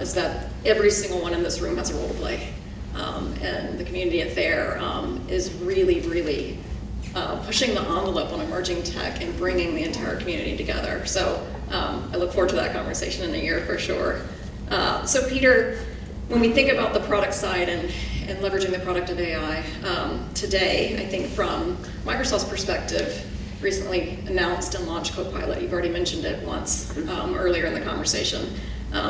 is that every single one in this room has a role to play. And the community at Thayer is really, really pushing the envelope on emerging tech and bringing the entire community together. So I look forward to that conversation in a year for sure. So Peter, when we think about the product side and leveraging the product of AI today, I think from Microsoft's perspective, recently announced and launched Copilot. You've already mentioned it once earlier in the conversation.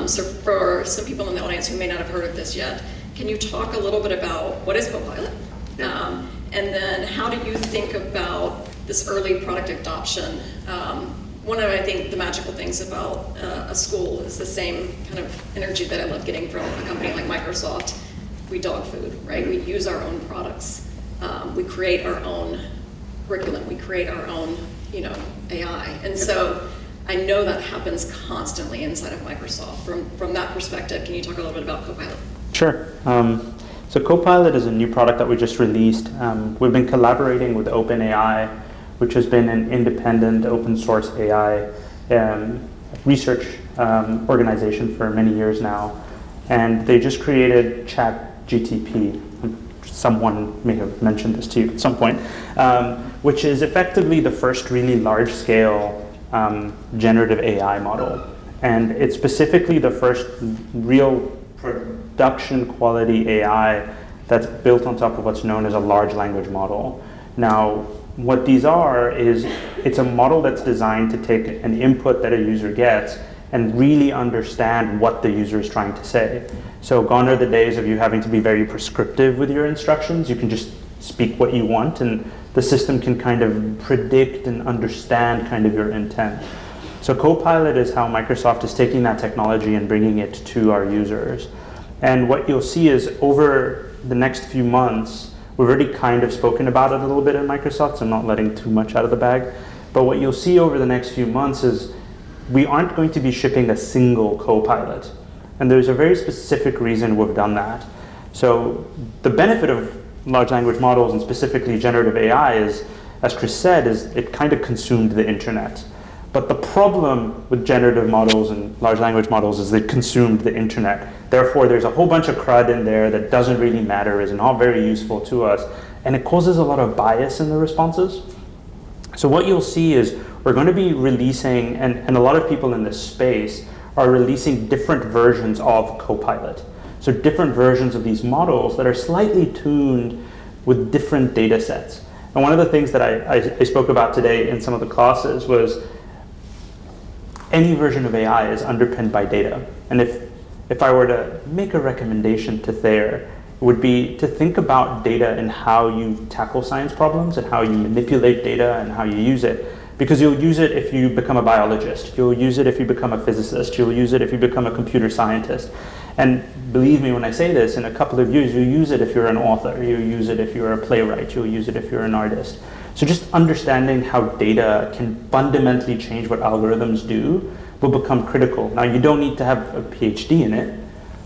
So for some people in the audience who may not have heard of this yet, can you talk a little bit about what is Copilot? And then how do you think about this early product adoption? One of, I think, the magical things about a school is the same kind of energy that I love getting from a company like Microsoft. We dog food, right? We use our own products. We create our own curriculum. We create our own, AI. And so I know that happens constantly inside of Microsoft. From that perspective, can you talk a little bit about Copilot? Sure. So Copilot is a new product that we just released. We've been collaborating with OpenAI, which has been an independent open source AI research organization for many years now. And they just created ChatGTP. Someone may have mentioned this to you at some point, which is effectively the first really large-scale generative AI model. And it's specifically the first real production quality AI that's built on top of what's known as a large language model. Now, what these are is it's a model that's designed to take an input that a user gets and really understand what the user is trying to say. So gone are the days of you having to be very prescriptive with your instructions. You can just speak what you want and the system can kind of predict and understand kind of your intent. So Copilot is how Microsoft is taking that technology and bringing it to our users. And what you'll see is over the next few months, we've already kind of spoken about it a little bit in Microsoft, so I'm not letting too much out of the bag. But what you'll see over the next few months is we aren't going to be shipping a single Copilot. And there's a very specific reason we've done that. So the benefit of large language models and specifically generative AI is, as Chris said, is it kind of consumed the internet. But the problem with generative models and large language models is they consumed the internet. Therefore, there's a whole bunch of crud in there that doesn't really matter, is not very useful to us, and it causes a lot of bias in the responses. So what you'll see is we're going to be releasing, and a lot of people in this space are releasing different versions of Copilot. So different versions of these models that are slightly tuned with different data sets. And one of the things that I spoke about today in some of the classes was any version of AI is underpinned by data. And if I were to make a recommendation to Thayer, it would be to think about data and how you tackle science problems and how you manipulate data and how you use it. Because you'll use it if you become a biologist, you'll use it if you become a physicist, you'll use it if you become a computer scientist. And believe me when I say this, in a couple of years, you'll use it if you're an author, you'll use it if you're a playwright, you'll use it if you're an artist. So just understanding how data can fundamentally change what algorithms do will become critical. Now, you don't need to have a PhD in it,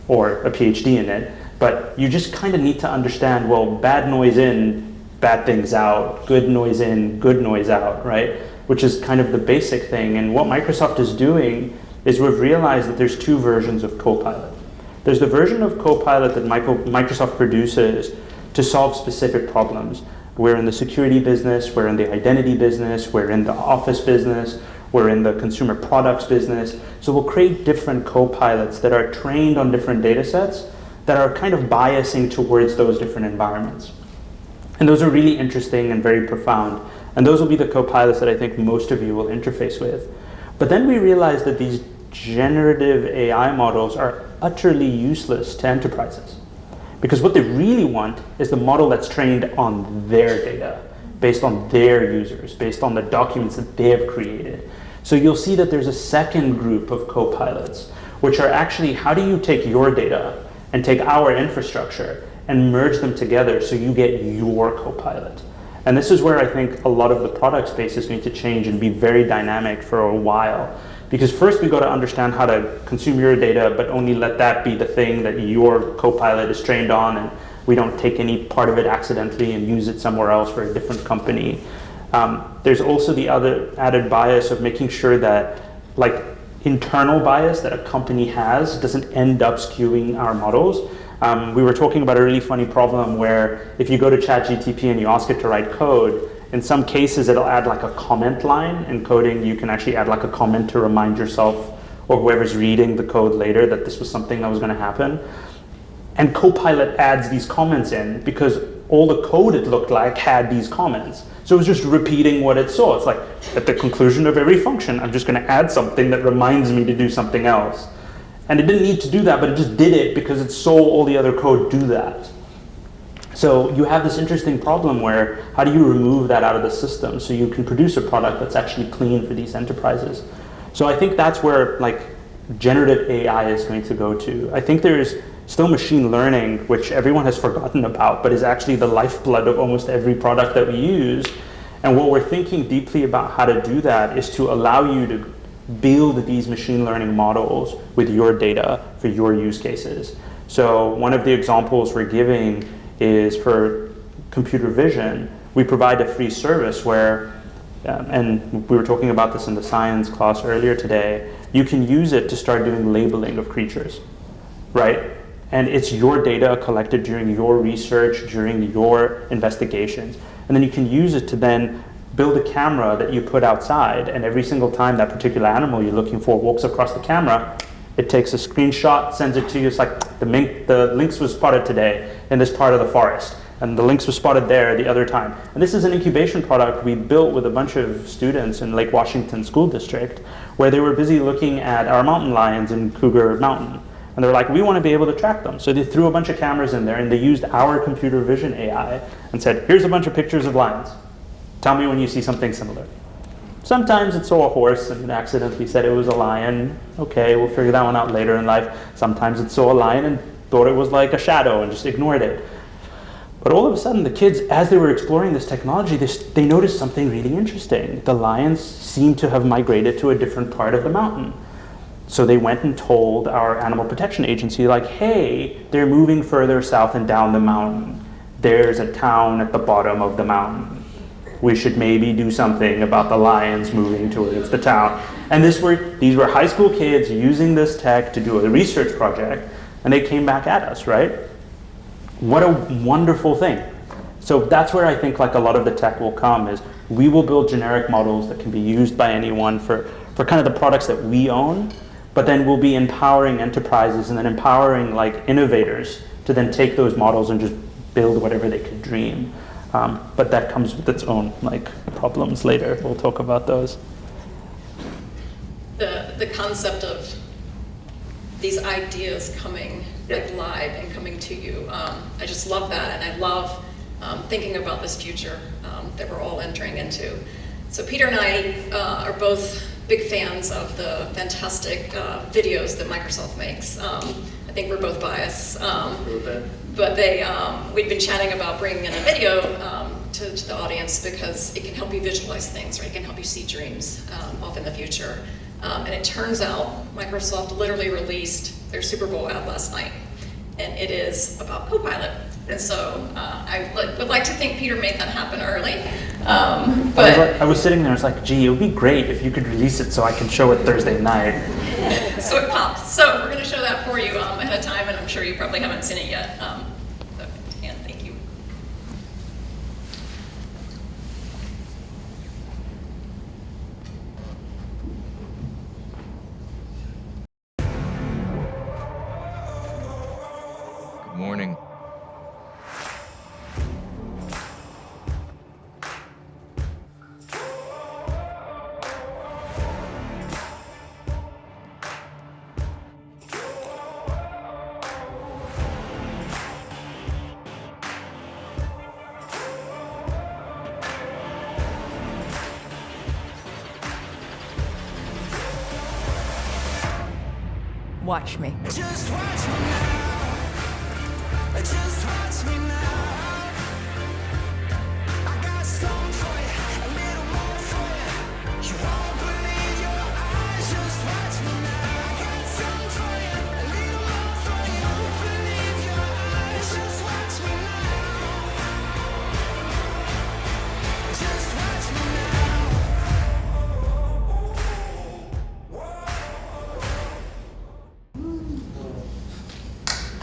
or a PhD in it, but you just kind of need to understand, well, bad noise in, bad things out, good noise in, good noise out, right? Which is kind of the basic thing. And what Microsoft is doing is we've realized that there's two versions of Copilot. There's the version of Copilot that Microsoft produces to solve specific problems. We're in the security business, we're in the identity business, we're in the office business, we're in the consumer products business. So we'll create different Copilots that are trained on different data sets that are kind of biasing towards those different environments. And those are really interesting and very profound. And those will be the Copilots that I think most of you will interface with. But then we realized that these generative AI models are utterly useless to enterprises. Because what they really want is the model that's trained on their data, based on their users, based on the documents that they have created. So you'll see that there's a second group of Copilots, which are actually, how do you take your data and take our infrastructure and merge them together so you get your Copilot? And this is where I think a lot of the product space is going to change and be very dynamic for a while. Because first we got to understand how to consume your data, but only let that be the thing that your Copilot is trained on, and we don't take any part of it accidentally and use it somewhere else for a different company. There's also the other added bias of making sure that like internal bias that a company has doesn't end up skewing our models. We were talking about a really funny problem where if you go to ChatGPT and you ask it to write code, in some cases it'll add like a comment line. In coding, you can actually add like a comment to remind yourself or whoever's reading the code later that this was something that was going to happen. And Copilot adds these comments in because all the code it looked like had these comments. So it was just repeating what it saw. It's like, at the conclusion of every function, I'm just going to add something that reminds me to do something else. And it didn't need to do that, but it just did it because it saw all the other code do that. So you have this interesting problem where how do you remove that out of the system so you can produce a product that's actually clean for these enterprises? So I think that's where like generative AI is going to go to. I think there's still machine learning, which everyone has forgotten about, but is actually the lifeblood of almost every product that we use. And what we're thinking deeply about how to do that is to allow you to build these machine learning models with your data for your use cases. So one of the examples we're giving is for computer vision. We provide a free service where, and we were talking about this in the science class earlier today, you can use it to start doing labeling of creatures, right? And it's your data collected during your research, during your investigations. And then you can use it to then build a camera that you put outside, and every single time that particular animal you're looking for walks across the camera, it takes a screenshot, sends it to you. It's like the lynx was spotted today in this part of the forest, and the lynx was spotted there the other time. And this is an incubation product we built with a bunch of students in Lake Washington School District, where they were busy looking at our mountain lions in Cougar Mountain. And they're like, we want to be able to track them. So they threw a bunch of cameras in there, and they used our computer vision AI and said, here's a bunch of pictures of lions. Tell me when you see something similar. Sometimes it saw a horse and it accidentally said it was a lion. Okay, we'll figure that one out later in life. Sometimes it saw a lion and thought it was like a shadow and just ignored it. But all of a sudden, the kids, as they were exploring this technology, they noticed something really interesting. The lions seemed to have migrated to a different part of the mountain. So they went and told our animal protection agency, like, hey, they're moving further south and down the mountain. There's a town at the bottom of the mountain. We should maybe do something about the lions moving towards the town. And these were high school kids using this tech to do a research project, and they came back at us, right? What a wonderful thing. So that's where I think like a lot of the tech will come, is we will build generic models that can be used by anyone for kind of the products that we own, but then we'll be empowering enterprises and then empowering like innovators to then take those models and just build whatever they could dream. But that comes with its own like problems later. We'll talk about those. The concept of these ideas coming like live and coming to you, I just love that, and I love thinking about this future that we're all entering into. So Peter and I are both big fans of the fantastic videos that Microsoft makes. I think we're both biased. A little bit. But we'd been chatting about bringing in a video to the audience because it can help you visualize things, right? It can help you see dreams off in the future. And it turns out Microsoft literally released their Super Bowl ad last night, and it is about Copilot. And so I would like to think Peter made that happen early. I was sitting there, I was like, gee, it would be great if you could release it so I can show it Thursday night. So it popped. So we're going to show that for you ahead of time, and I'm sure you probably haven't seen it yet. And thank you. Good morning. Watch me. Just watch me now. Just watch me now. I got something for you, a little more for you. You won't believe your eyes. Just watch me now. I got something for you, a little more for you. You won't believe your eyes. Just watch me now. Just watch me now.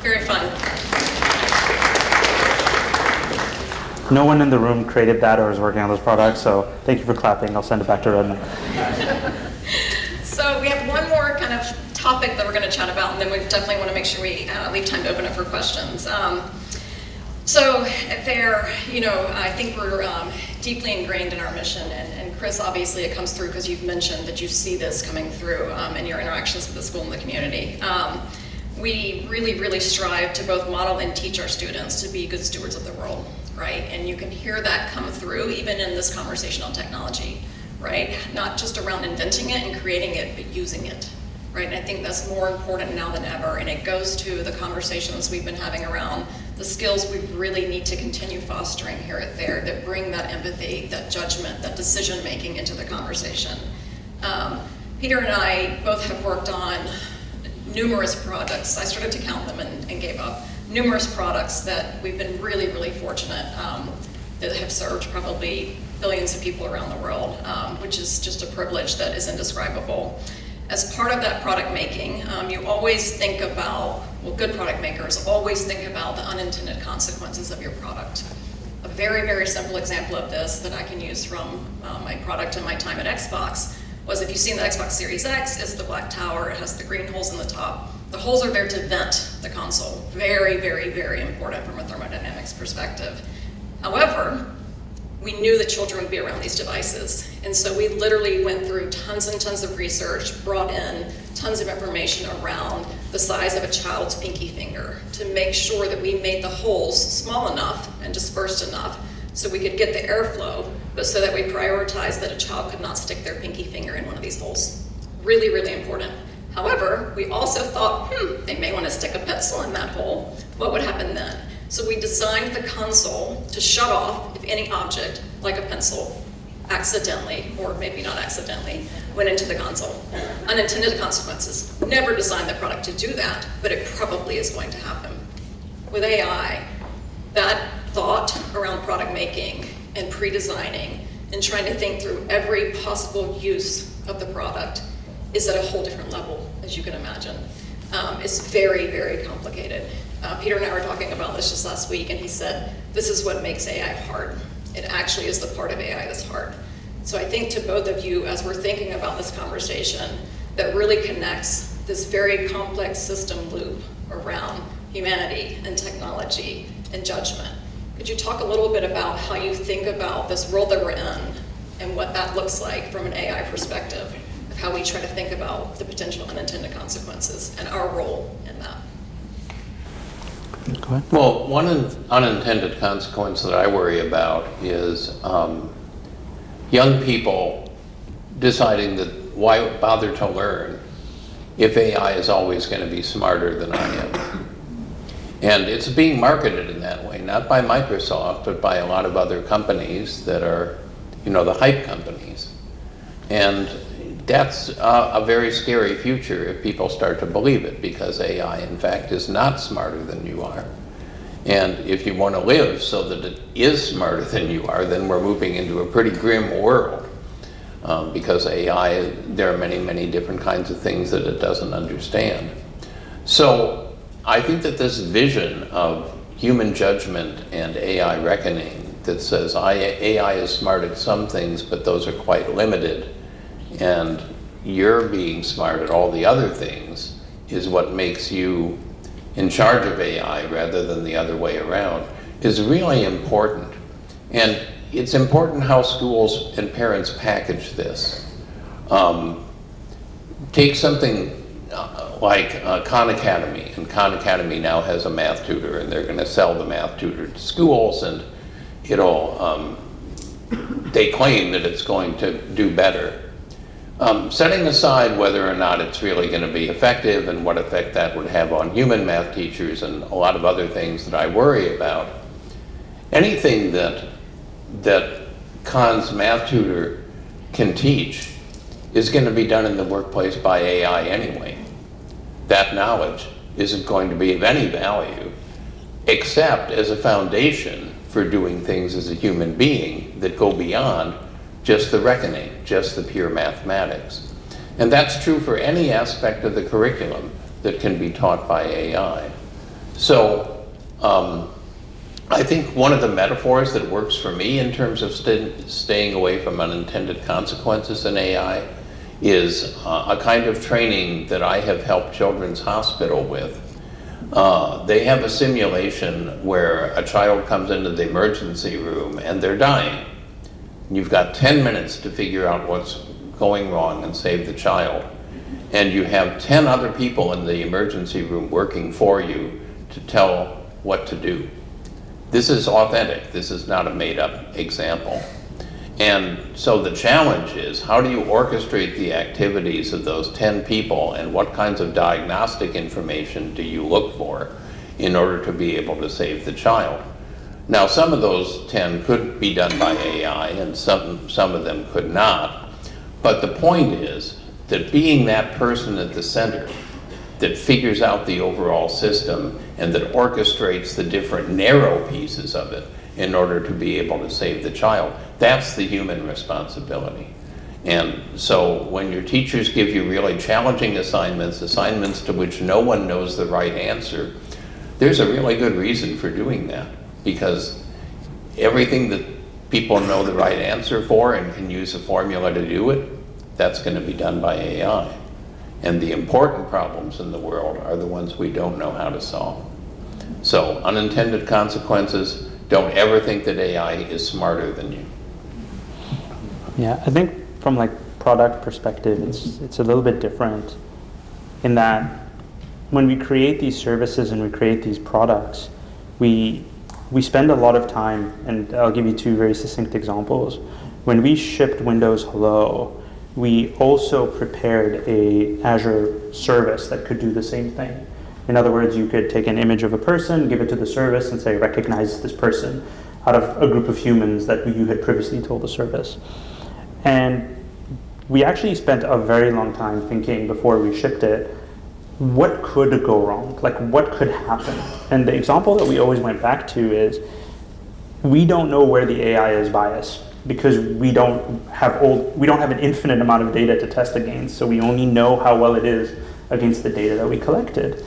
Very fun. No one in the room created that or is working on those products, so thank you for clapping. I'll send it back to Redmond. So we have one more kind of topic that we're going to chat about, and then we definitely want to make sure we leave time to open it for questions. So at Thayer, I think we're deeply ingrained in our mission, and Chris, obviously it comes through because you've mentioned that you see this coming through in your interactions with the school and the community. We really, really strive to both model and teach our students to be good stewards of the world, right? And you can hear that come through even in this conversation on technology, right? Not just around inventing it and creating it, but using it, right? And I think that's more important now than ever, and it goes to the conversations we've been having around the skills we really need to continue fostering here at Thayer that bring that empathy, that judgment, that decision-making into the conversation. Peter and I both have worked on numerous products. I started to count them and gave up. Numerous products that we've been really, really fortunate that have served probably billions of people around the world, which is just a privilege that is indescribable. As part of that product making, you always think about, well, good product makers always think about the unintended consequences of your product. A very, very simple example of this that I can use from my product and my time at Xbox was, if you've seen the Xbox Series X, it's the black tower, it has the green holes in the top. The holes are there to vent the console. Very, very, very important from a thermodynamics perspective. However, we knew that children would be around these devices. And so we literally went through tons and tons of research, brought in tons of information around the size of a child's pinky finger to make sure that we made the holes small enough and dispersed enough so we could get the airflow, but so that we prioritized that a child could not stick their pinky finger in one of these holes. Really, really important. However, we also thought, they may want to stick a pencil in that hole. What would happen then? So we designed the console to shut off if any object, like a pencil, accidentally, or maybe not accidentally, went into the console. Unintended consequences. Never designed the product to do that, but it probably is going to happen. With AI, that thought around product making and pre-designing and trying to think through every possible use of the product is at a whole different level, as you can imagine. It's very, very complicated. Peter and I were talking about this just last week, and he said, this is what makes AI hard. It actually is the part of AI that's hard. So I think to both of you, as we're thinking about this conversation, that really connects this very complex system loop around humanity and technology and judgment. Could you talk a little bit about how you think about this world that we're in and what that looks like from an AI perspective, of how we try to think about the potential unintended consequences and our role in that? Go ahead. Well, one unintended consequence that I worry about is young people deciding that why bother to learn if AI is always going to be smarter than I am. And it's being marketed in that way, not by Microsoft, but by a lot of other companies that are, the hype companies. And that's a very scary future if people start to believe it, because AI, in fact, is not smarter than you are. And if you want to live so that it is smarter than you are, then we're moving into a pretty grim world. Because AI, there are many, many different kinds of things that it doesn't understand. So I think that this vision of human judgment and AI reckoning that says AI is smart at some things, but those are quite limited, and you're being smart at all the other things is what makes you in charge of AI rather than the other way around, is really important. And it's important how schools and parents package this. Take something like Khan Academy, and Khan Academy now has a math tutor, and they're going to sell the math tutor to schools, and it'll, they claim that it's going to do better. Setting aside whether or not it's really going to be effective and what effect that would have on human math teachers and a lot of other things that I worry about, anything that Khan's math tutor can teach is going to be done in the workplace by AI anyway. That knowledge isn't going to be of any value except as a foundation for doing things as a human being that go beyond just the reckoning, just the pure mathematics. And that's true for any aspect of the curriculum that can be taught by AI. So I think one of the metaphors that works for me in terms of staying away from unintended consequences in AI is a kind of training that I have helped Children's Hospital with. They have a simulation where a child comes into the emergency room and they're dying. You've got 10 minutes to figure out what's going wrong and save the child. And you have 10 other people in the emergency room working for you to tell what to do. This is authentic. This is not a made-up example. And so the challenge is, how do you orchestrate the activities of those 10 people, and what kinds of diagnostic information do you look for in order to be able to save the child? Now, some of those 10 could be done by AI, and some of them could not. But the point is that being that person at the center that figures out the overall system and that orchestrates the different narrow pieces of it in order to be able to save the child, that's the human responsibility. And so when your teachers give you really challenging assignments to which no one knows the right answer, there's a really good reason for doing that, because everything that people know the right answer for and can use a formula to do it, that's going to be done by AI. And the important problems in the world are the ones we don't know how to solve. So unintended consequences, don't ever think that AI is smarter than you. Yeah, I think from like product perspective, it's a little bit different in that when we create these services and we create these products, we spend a lot of time, and I'll give you two very succinct examples. When we shipped Windows Hello, we also prepared a Azure service that could do the same thing. In other words, you could take an image of a person, give it to the service, and say, recognize this person out of a group of humans that you had previously told the service. And we actually spent a very long time thinking before we shipped it, what could go wrong? Like, what could happen? And the example that we always went back to is, we don't know where the AI is biased because we don't have an infinite amount of data to test against, so we only know how well it is against the data that we collected.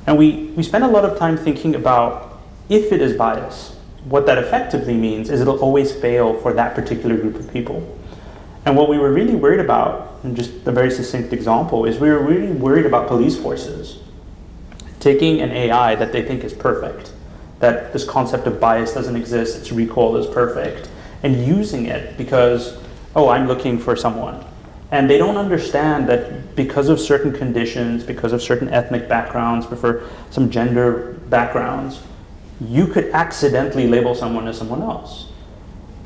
And we spend a lot of time thinking about, if it is biased, what that effectively means is it'll always fail for that particular group of people. And what we were really worried about, and just a very succinct example, is we were really worried about police forces taking an AI that they think is perfect, that this concept of bias doesn't exist, its recall is perfect, and using it because, oh, I'm looking for someone. And they don't understand that because of certain conditions, because of certain ethnic backgrounds, for some gender backgrounds, you could accidentally label someone as someone else.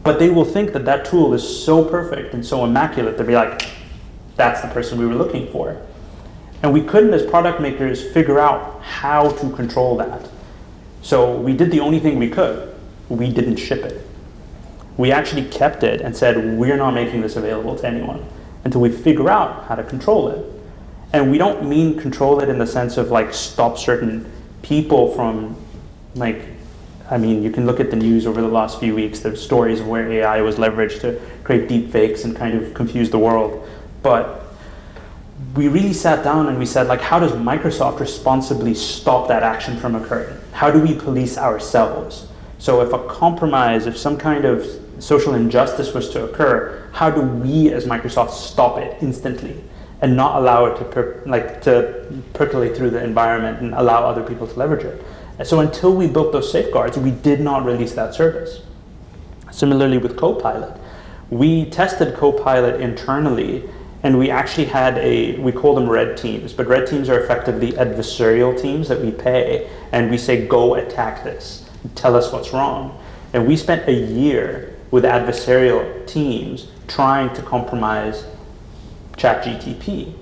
But they will think that that tool is so perfect and so immaculate, they'll be like, that's the person we were looking for. And we couldn't, as product makers, figure out how to control that. So we did the only thing we could. We didn't ship it. We actually kept it and said, we're not making this available to anyone until we figure out how to control it. And we don't mean control it in the sense of like stop certain people from like, I mean, you can look at the news over the last few weeks. There's stories of where AI was leveraged to create deep fakes and kind of confuse the world. But we really sat down and we said, like, how does Microsoft responsibly stop that action from occurring? How do we police ourselves? So if a compromise, if some kind of social injustice was to occur, how do we as Microsoft stop it instantly and not allow it to percolate through the environment and allow other people to leverage it? And so until we built those safeguards, we did not release that service. Similarly with Copilot, we tested Copilot internally, and we actually had we call them red teams, but red teams are effectively adversarial teams that we pay, and we say, go attack this, tell us what's wrong. And we spent a year with adversarial teams trying to compromise ChatGTP.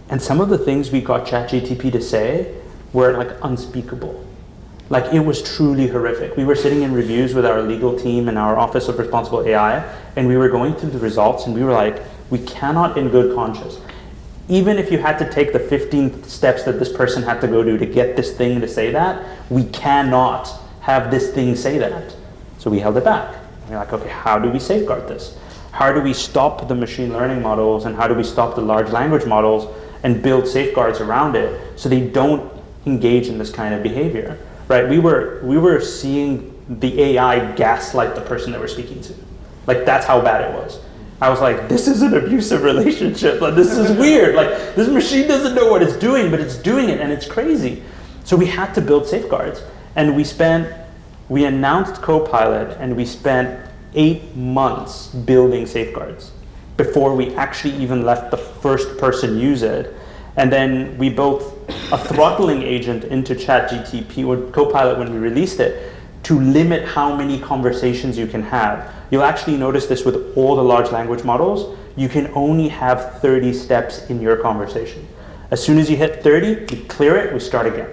And some of the things we got ChatGTP to say were like unspeakable. Like, it was truly horrific. We were sitting in reviews with our legal team and our Office of Responsible AI, and we were going through the results, and we were like, we cannot in good conscience, even if you had to take the 15 steps that this person had to go to get this thing to say that, we cannot have this thing say that. So we held it back. We're like, okay, how do we safeguard this? How do we stop the machine learning models, and how do we stop the large language models and build safeguards around it so they don't engage in this kind of behavior? Right? We were seeing the AI gaslight the person that we're speaking to. Like, that's how bad it was. I was like, this is an abusive relationship. Like, this is weird. Like, this machine doesn't know what it's doing, but it's doing it, and it's crazy. So we had to build safeguards. And we announced Copilot, and we spent 8 months building safeguards before we actually even let the first person use it. And then we built a throttling agent into ChatGTP or Copilot when we released it to limit how many conversations you can have. You'll actually notice this with all the large language models. You can only have 30 steps in your conversation. As soon as you hit 30, you clear it, we start again.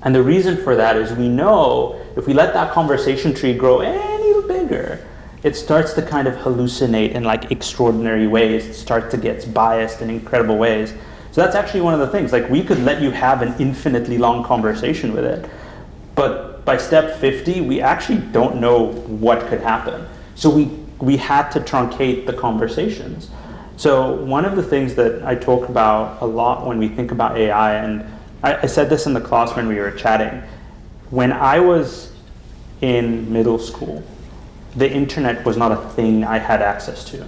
And the reason for that is we know if we let that conversation tree grow any bigger, it starts to kind of hallucinate in like extraordinary ways. It starts to get biased in incredible ways. So that's actually one of the things. Like, we could let you have an infinitely long conversation with it, but by step 50, we actually don't know what could happen. So we had to truncate the conversations. So one of the things that I talk about a lot when we think about AI, and I said this in the class when we were chatting, when I was in middle school, the internet was not a thing I had access to.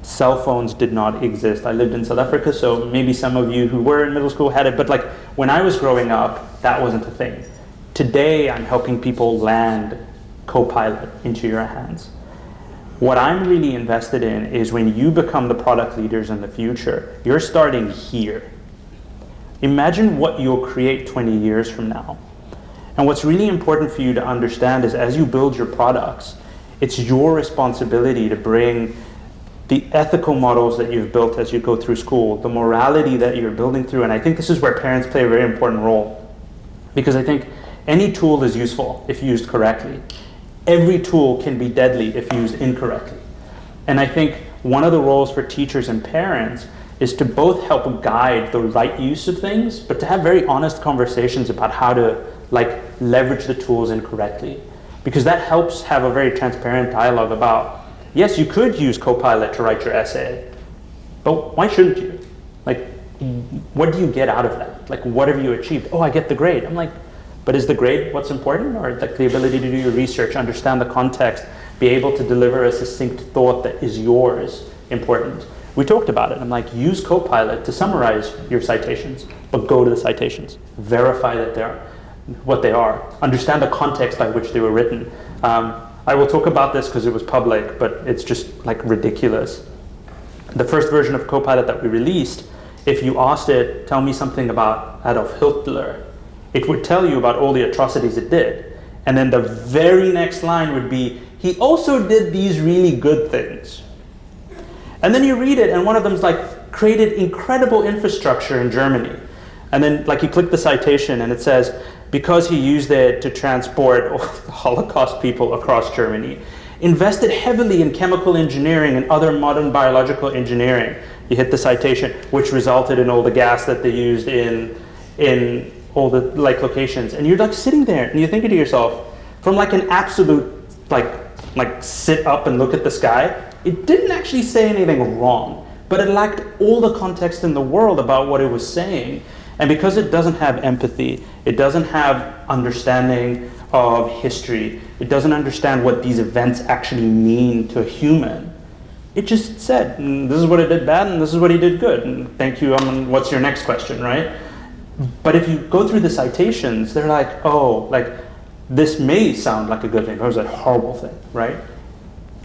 Cell phones did not exist. I lived in South Africa, so maybe some of you who were in middle school had it, but like when I was growing up, that wasn't a thing. Today, I'm helping people land Copilot into your hands. What I'm really invested in is when you become the product leaders in the future, you're starting here. Imagine what you'll create 20 years from now. And what's really important for you to understand is as you build your products, it's your responsibility to bring the ethical models that you've built as you go through school, the morality that you're building through. And I think this is where parents play a very important role. Because I think any tool is useful if used correctly. Every tool can be deadly if used incorrectly. And I think one of the roles for teachers and parents is to both help guide the right use of things, but to have very honest conversations about how to leverage the tools incorrectly. Because that helps have a very transparent dialogue about, yes, you could use Copilot to write your essay, but why shouldn't you? Like, what do you get out of that? Like, what have you achieved? Oh, I get the grade. I'm like, but is the grade what's important? Or like the ability to do your research, understand the context, be able to deliver a succinct thought that is yours important? We talked about it. I'm like, use Copilot to summarize your citations, but go to the citations. Verify that they're what they are. Understand the context by which they were written. I will talk about this because it was public, but it's just like ridiculous. The first version of Copilot that we released, if you asked it, tell me something about Adolf Hitler, it would tell you about all the atrocities it did. And then the very next line would be, he also did these really good things. And then you read it and one of them's like, created incredible infrastructure in Germany. And then like you click the citation and it says, because he used it to transport Holocaust people across Germany, invested heavily in chemical engineering and other modern biological engineering. You hit the citation, which resulted in all the gas that they used in all the like locations. And you're like sitting there and you're thinking to yourself, from like an absolute like sit up and look at the sky, it didn't actually say anything wrong, but it lacked all the context in the world about what it was saying. And because it doesn't have empathy, it doesn't have understanding of history, it doesn't understand what these events actually mean to a human, it just said, this is what it did bad and this is what he did good, and thank you, what's your next question, right? But if you go through the citations, they're like, oh, like, this may sound like a good thing, but it was a horrible thing, right?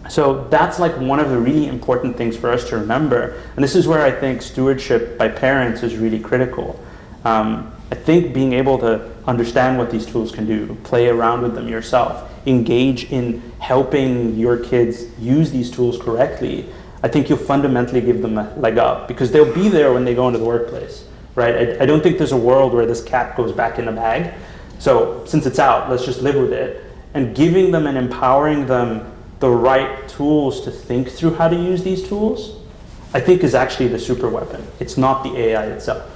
So that's like one of the really important things for us to remember. And this is where I think stewardship by parents is really critical. I think being able to understand what these tools can do, play around with them yourself, engage in helping your kids use these tools correctly, I think you'll fundamentally give them a leg up because they'll be there when they go into the workplace, right? I don't think there's a world where this cat goes back in a bag. So since it's out, let's just live with it. And giving them and empowering them the right tools to think through how to use these tools, I think is actually the super weapon. It's not the AI itself.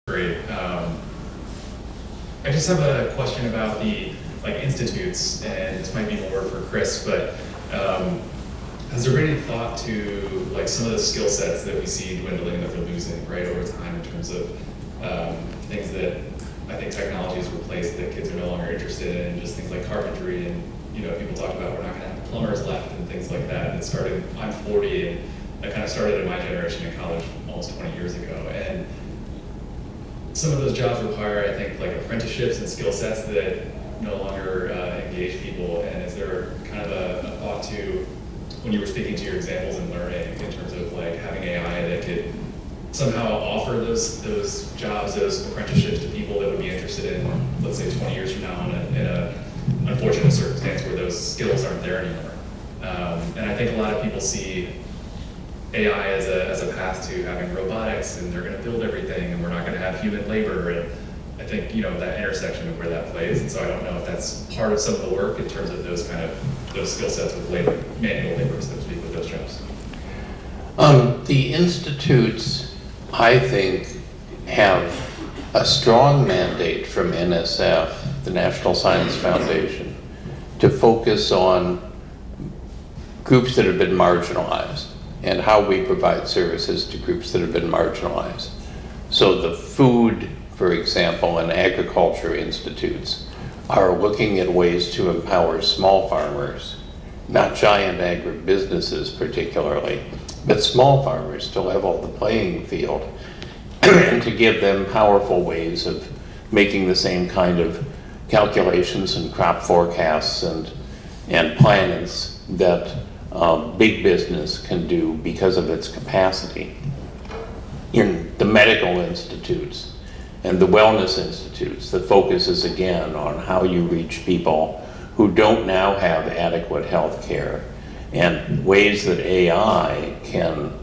Great. I just have a question about the institutes, and this might be more for Chris, but has there been any thought to some of the skill sets that we see dwindling that they're losing over time in terms of things that I think technology has replaced that kids are no longer interested in, just things like carpentry, and people talk about we're not going to have plumbers left and things like that. And it started, I'm 40, and that kind of started in my generation in college almost 20 years ago. And some of those jobs require, I think, apprenticeships and skill sets that no longer engage people. And is there kind of a thought to, when you were speaking to your examples in learning, in terms of having AI that could somehow offer those jobs, those apprenticeships to people that would be interested in, let's say, 20 years from now in a unfortunate circumstance where those skills aren't there anymore. And I think a lot of people see AI as a path to having robotics, and they're going to build everything, and we're not going to have human labor. And I think that intersection of where that plays. And so I don't know if that's part of some of the work in terms of those skill sets with labor, manual labor, so to speak, with those jobs. The institutes, I think, have a strong mandate from NSF, the National Science Foundation, to focus on groups that have been marginalized and how we provide services to groups that have been marginalized. So the food, for example, and agriculture institutes are looking at ways to empower small farmers, not giant agribusinesses particularly, but small farmers to level the playing field and to give them powerful ways of making the same kind of calculations and crop forecasts and plans that big business can do because of its capacity. In the medical institutes and the wellness institutes, the focus is again on how you reach people who don't now have adequate health care, and ways that AI can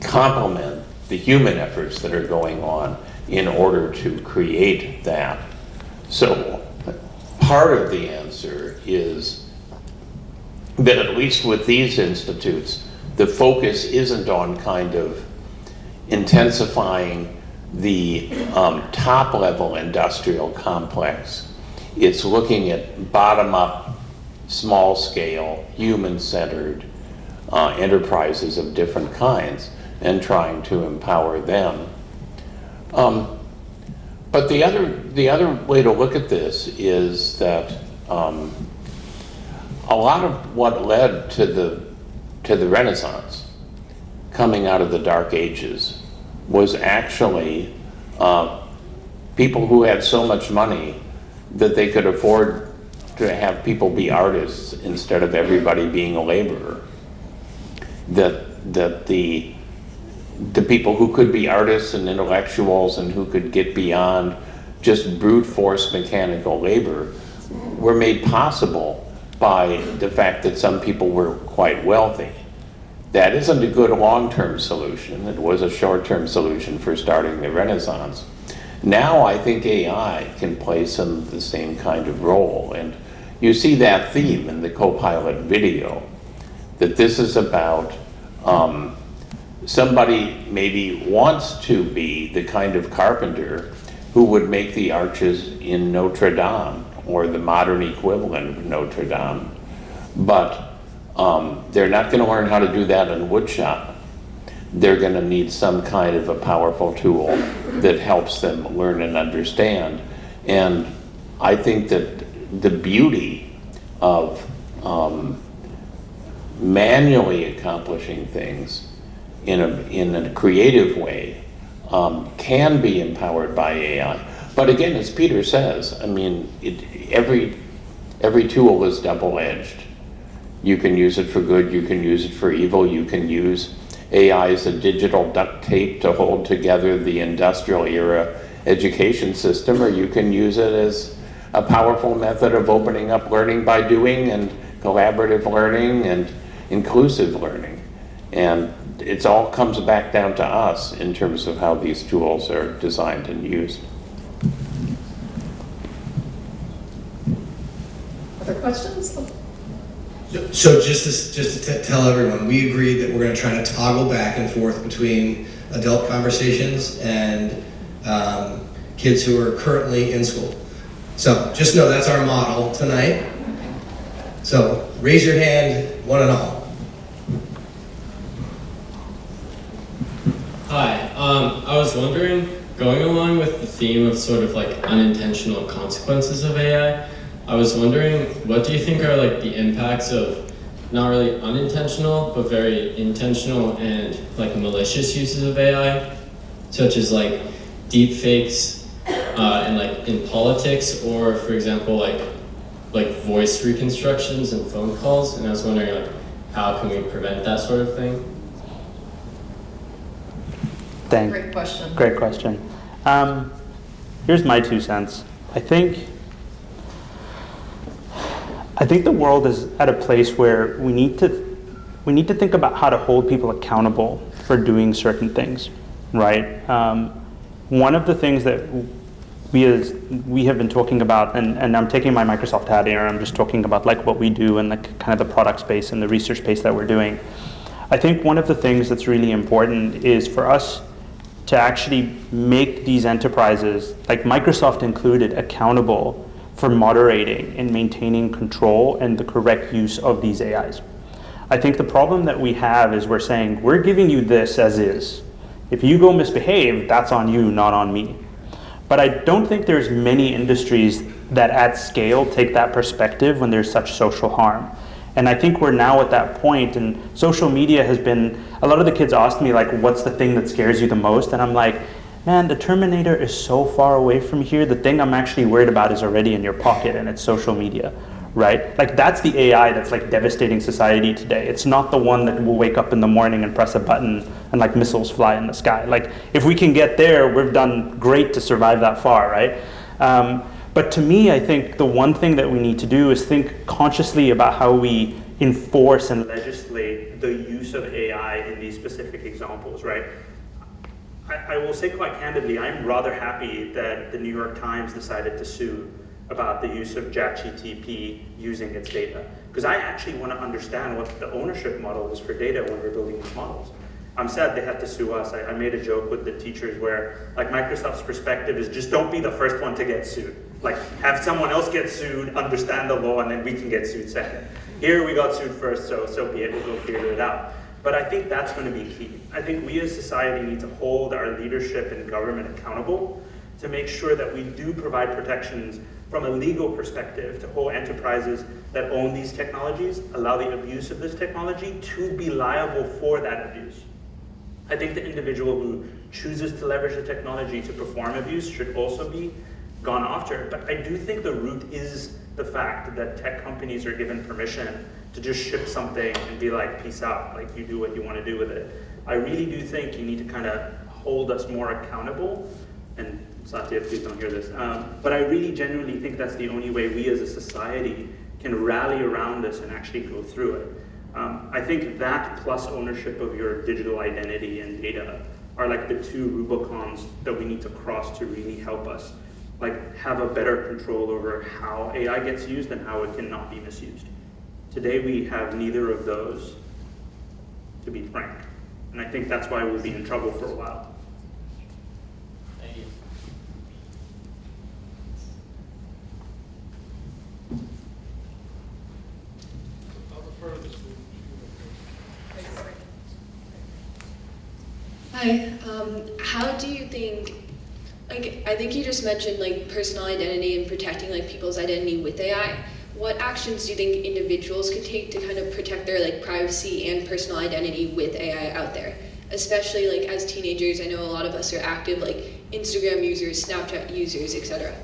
complement the human efforts that are going on in order to create that. So part of the answer is that at least with these institutes, the focus isn't on kind of intensifying the top level industrial complex. It's looking at bottom up, small scale, human centered enterprises of different kinds and trying to empower them. But the other way to look at this is that a lot of what led to the Renaissance, coming out of the Dark Ages, was actually people who had so much money that they could afford to have people be artists instead of everybody being a laborer. That the people who could be artists and intellectuals and who could get beyond just brute force mechanical labor were made possible by the fact that some people were quite wealthy. That isn't a good long-term solution. It was a short-term solution for starting the Renaissance. Now I think AI can play the same kind of role, and you see that theme in the Copilot video, that this is about somebody maybe wants to be the kind of carpenter who would make the arches in Notre Dame or the modern equivalent of Notre Dame, but they're not going to learn how to do that in woodshop. They're going to need some kind of a powerful tool that helps them learn and understand. And I think that the beauty of manually accomplishing things in a creative way can be empowered by AI. But again, as Peter says, I mean, every tool is double-edged. You can use it for good, you can use it for evil, you can use AI as a digital duct tape to hold together the industrial era education system, or you can use it as a powerful method of opening up learning by doing, and collaborative learning and inclusive learning. And it all comes back down to us in terms of how these tools are designed and used. Other questions? So just to tell everyone, we agreed that we're going to try to toggle back and forth between adult conversations and kids who are currently in school. So just know that's our model tonight. So raise your hand, one and all. Hi, I was wondering, going along with the theme of sort of like unintentional consequences of AI, I was wondering, what do you think are like the impacts of not really unintentional, but very intentional and like malicious uses of AI, such as like deep fakes and like in politics, or for example, like voice reconstructions and phone calls? And I was wondering, like, how can we prevent that sort of thing? Great question. Great question. Here's my 2 cents. I think the world is at a place where we need to think about how to hold people accountable for doing certain things, right? One of the things that we have been talking about, and I'm taking my Microsoft hat here, I'm just talking about like what we do and like kind of the product space and the research space that we're doing. I think one of the things that's really important is for us to actually make these enterprises, like Microsoft included, accountable for moderating and maintaining control and the correct use of these AIs. I think the problem that we have is we're saying, we're giving you this as is. If you go misbehave, that's on you, not on me. But I don't think there's many industries that at scale take that perspective when there's such social harm. And I think we're now at that point, and social media has been, a lot of the kids ask me like, what's the thing that scares you the most? And I'm like, man, the Terminator is so far away from here. The thing I'm actually worried about is already in your pocket, and it's social media, right? Like that's the AI that's like devastating society today. It's not the one that will wake up in the morning and press a button and like missiles fly in the sky. Like if we can get there, we've done great to survive that far, right? But to me, I think the one thing that we need to do is think consciously about how we enforce and legislate the use of AI in these specific examples, right? I will say quite candidly, I'm rather happy that the New York Times decided to sue about the use of ChatGPT using its data. Because I actually want to understand what the ownership model is for data when we're building these models. I'm sad they had to sue us. I made a joke with the teachers where like Microsoft's perspective is just don't be the first one to get sued. Like have someone else get sued, understand the law, and then we can get sued second. Here we got sued first, so be it, we'll go figure it out. But I think that's going to be key. I think we as society need to hold our leadership and government accountable to make sure that we do provide protections from a legal perspective to hold enterprises that own these technologies, allow the abuse of this technology, to be liable for that abuse. I think the individual who chooses to leverage the technology to perform abuse should also be gone after. But I do think the root is the fact that tech companies are given permission to just ship something and be like, peace out, like you do what you want to do with it. I really do think you need to kind of hold us more accountable, and Satya, please don't hear this, but I really genuinely think that's the only way we as a society can rally around this and actually go through it. I think that plus ownership of your digital identity and data are like the two Rubicons that we need to cross to really help us like have a better control over how AI gets used and how it cannot be misused. Today we have neither of those, to be frank. And I think that's why we'll be in trouble for a while. Thank you. Hi, how do you think, like, I think you just mentioned like personal identity and protecting like people's identity with AI. What actions do you think individuals could take to kind of protect their like privacy and personal identity with AI out there? Especially like as teenagers, I know a lot of us are active like Instagram users, Snapchat users, etc.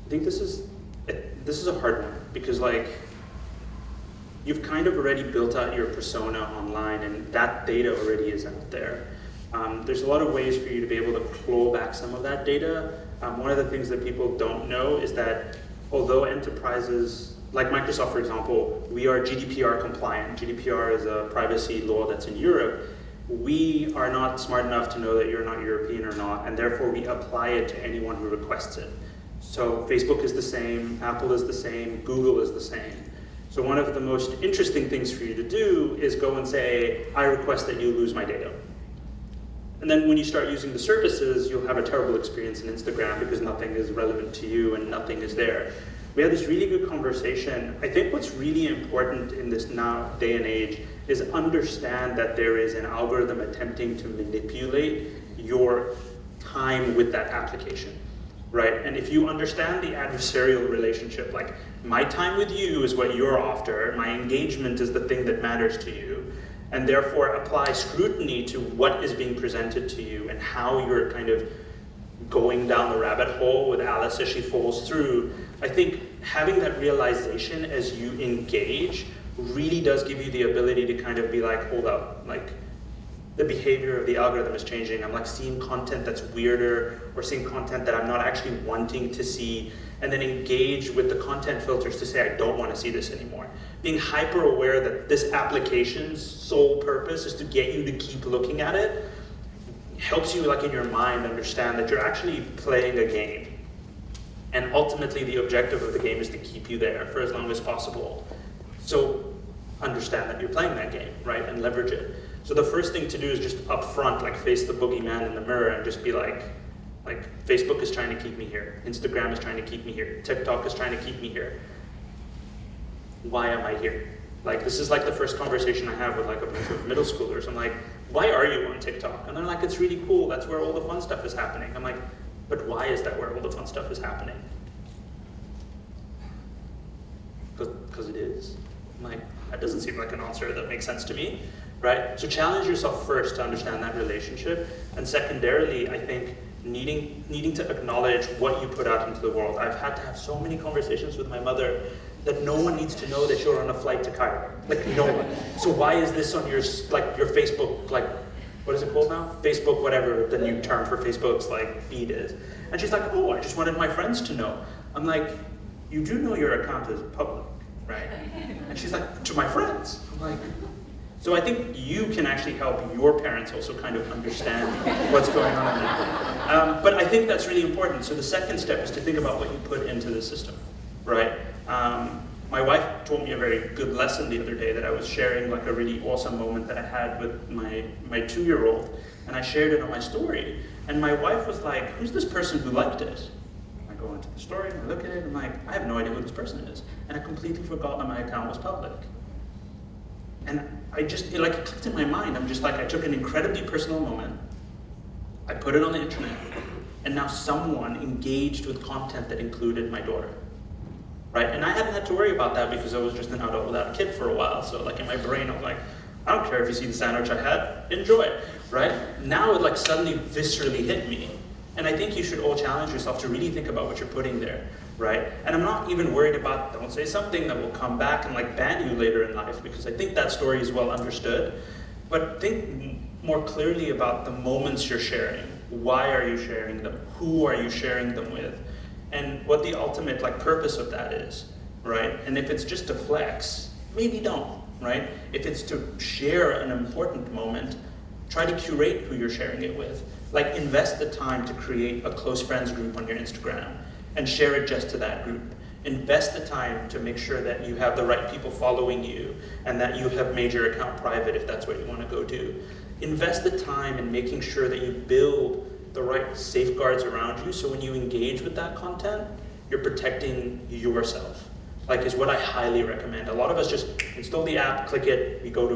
I think this is a hard one because like you've kind of already built out your persona online and that data already is out there. There's a lot of ways for you to be able to claw back some of that data. One of the things that people don't know is that although enterprises, like Microsoft for example, we are GDPR compliant. GDPR is a privacy law that's in Europe. We are not smart enough to know that you're not European or not, and therefore we apply it to anyone who requests it. So Facebook is the same, Apple is the same, Google is the same. So one of the most interesting things for you to do is go and say, I request that you lose my data. And then when you start using the services, you'll have a terrible experience in Instagram because nothing is relevant to you and nothing is there. We had this really good conversation. I think what's really important in this now day and age is understand that there is an algorithm attempting to manipulate your time with that application, right? And if you understand the adversarial relationship, like my time with you is what you're after, my engagement is the thing that matters to you, and therefore apply scrutiny to what is being presented to you and how you're kind of going down the rabbit hole with Alice as she falls through. I think having that realization as you engage really does give you the ability to kind of be like, hold up, like the behavior of the algorithm is changing. I'm like seeing content that's weirder or seeing content that I'm not actually wanting to see, and then engage with the content filters to say, I don't want to see this anymore. Being hyper aware that this application's sole purpose is to get you to keep looking at it helps you like in your mind understand that you're actually playing a game. And ultimately the objective of the game is to keep you there for as long as possible. So understand that you're playing that game, right? And leverage it. So the first thing to do is just up front, like face the boogeyman in the mirror and just be like Facebook is trying to keep me here. Instagram is trying to keep me here. TikTok is trying to keep me here. Why am I here? Like this is like the first conversation I have with like a bunch of middle schoolers. I'm like, why are you on TikTok? And they're like, it's really cool. That's where all the fun stuff is happening. I'm like, but why is that where all the fun stuff is happening? Because it is. I'm like, that doesn't seem like an answer that makes sense to me, right? So challenge yourself first to understand that relationship. And secondarily, I think needing to acknowledge what you put out into the world. I've had to have so many conversations with my mother that no one needs to know that you're on a flight to Cairo. Like no one. So why is this on your your Facebook, like, what is it called now? Facebook, whatever the new term for Facebook's like feed is. And she's like, oh, I just wanted my friends to know. I'm like, you do know your account is public, right? And she's like, to my friends. I'm like, so I think you can actually help your parents also kind of understand what's going on in there. But I think that's really important. So the second step is to think about what you put into the system, right? My wife taught me a very good lesson the other day that I was sharing like a really awesome moment that I had with my 2-year-old, and I shared it on my story. And my wife was like, who's this person who liked it? I go into the story and I look at it and I'm like, I have no idea who this person is. And I completely forgot that my account was public. And it clicked in my mind. I'm just like, I took an incredibly personal moment, I put it on the internet, and now someone engaged with content that included my daughter, right? And I hadn't had to worry about that because I was just an adult without a kid for a while. So like in my brain, I was like, I don't care if you see the sandwich I had, enjoy it, right? Now it like suddenly viscerally hit me. And I think you should all challenge yourself to really think about what you're putting there, right? And I'm not even worried about, don't say something that will come back and like ban you later in life, because I think that story is well understood. But think more clearly about the moments you're sharing. Why are you sharing them? Who are you sharing them with? And what the ultimate like purpose of that is, right? And if it's just to flex, maybe don't, right? If it's to share an important moment, try to curate who you're sharing it with. Like invest the time to create a close friends group on your Instagram and share it just to that group. Invest the time to make sure that you have the right people following you and that you have made your account private if that's what you want to go do. Invest the time in making sure that you build the right safeguards around you so when you engage with that content, you're protecting yourself. Like is what I highly recommend. A lot of us just install the app, click it, we go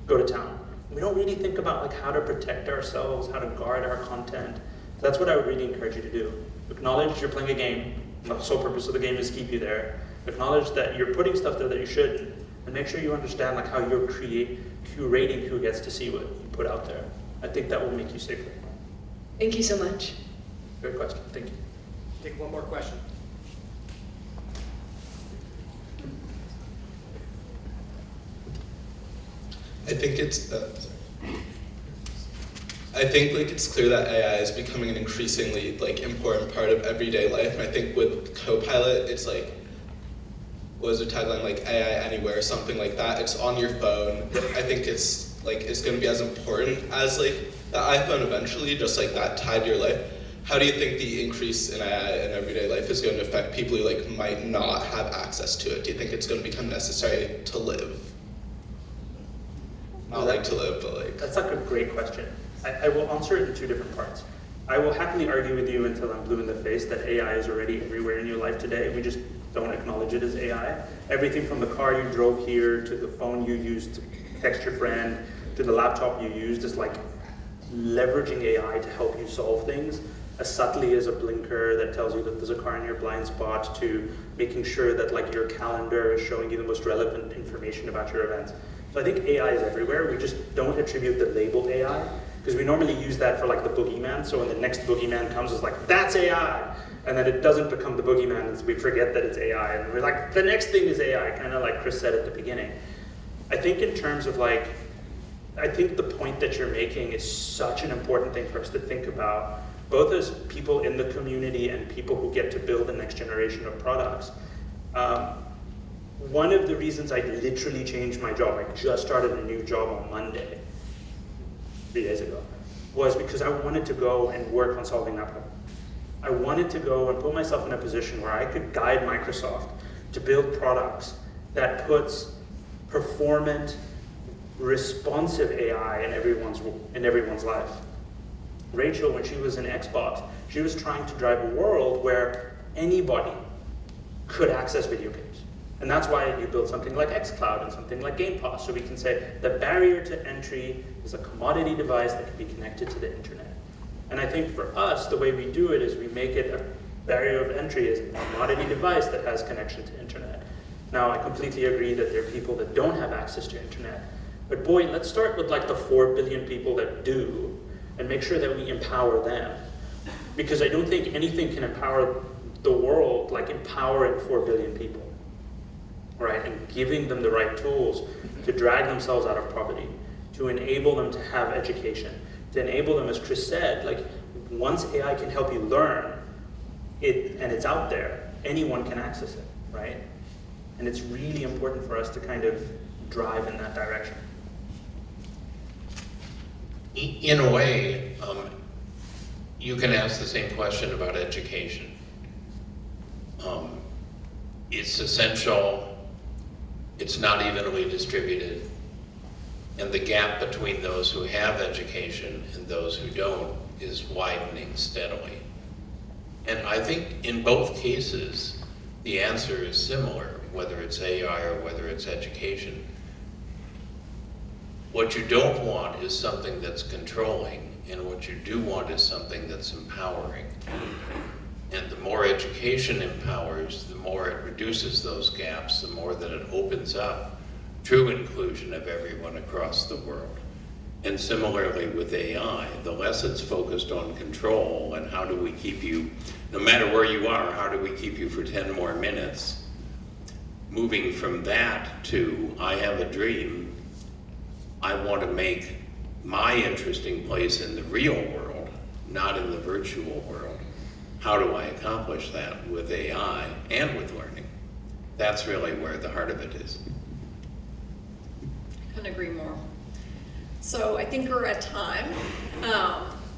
to town. We don't really think about like how to protect ourselves, how to guard our content. That's what I would really encourage you to do. Acknowledge you're playing a game. The sole purpose of the game is to keep you there. Acknowledge that you're putting stuff there that you shouldn't, and make sure you understand like how you're curating who gets to see what you put out there. I think that will make you safer. Thank you so much. Good question. Thank you. Take one more question. I think it's clear that AI is becoming an increasingly like important part of everyday life. And I think with Copilot, it's like, what is the tagline, like AI anywhere, something like that. It's on your phone. I think it's going to be as important as like the iPhone eventually, just like that tied to your life. How do you think the increase in AI in everyday life is going to affect people who like might not have access to it? Do you think it's going to become necessary to live? Not like to live, but like... That's like a great question. I will answer it in two different parts. I will happily argue with you until I'm blue in the face that AI is already everywhere in your life today. We just don't acknowledge it as AI. Everything from the car you drove here, to the phone you used to text your friend, to the laptop you used is like leveraging AI to help you solve things, as subtly as a blinker that tells you that there's a car in your blind spot, to making sure that like your calendar is showing you the most relevant information about your events. So I think AI is everywhere. We just don't attribute the label AI, because we normally use that for like the boogeyman. So when the next boogeyman comes, it's like, that's AI. And then it doesn't become the boogeyman, and we forget that it's AI. And we're like, the next thing is AI, kind of like Chris said at the beginning. I think in terms of like, I think the point that you're making is such an important thing for us to think about, both as people in the community and people who get to build the next generation of products. One of the reasons I literally changed my job, I just started a new job on Monday, 3 days ago, was because I wanted to go and work on solving that problem. I wanted to go and put myself in a position where I could guide Microsoft to build products that puts performant, responsive AI in everyone's life. Rachel, when she was in Xbox, she was trying to drive a world where anybody could access video games. And that's why you build something like xCloud and something like Game Pass, so we can say the barrier to entry is a commodity device that can be connected to the internet. And I think for us, the way we do it is we make it a barrier of entry as a commodity device that has connection to internet. Now, I completely agree that there are people that don't have access to internet, but boy, let's start with like the 4 billion people that do, and make sure that we empower them. Because I don't think anything can empower the world like empowering 4 billion people, right? And giving them the right tools to drag themselves out of poverty, to enable them to have education, to enable them, as Chris said, like once AI can help you learn it and it's out there, anyone can access it, right? And it's really important for us to kind of drive in that direction. In a way, you can ask the same question about education. It's essential, it's not evenly distributed, and the gap between those who have education and those who don't is widening steadily. And I think in both cases, the answer is similar, whether it's AI or whether it's education. What you don't want is something that's controlling, and what you do want is something that's empowering. And the more education empowers, the more it reduces those gaps, the more that it opens up true inclusion of everyone across the world. And similarly with AI, the less it's focused on control and how do we keep you, no matter where you are, how do we keep you for 10 more minutes? Moving from that to, I have a dream, I want to make my interesting place in the real world, not in the virtual world. How do I accomplish that with AI and with learning? That's really where the heart of it is. Couldn't agree more. So I think we're at time.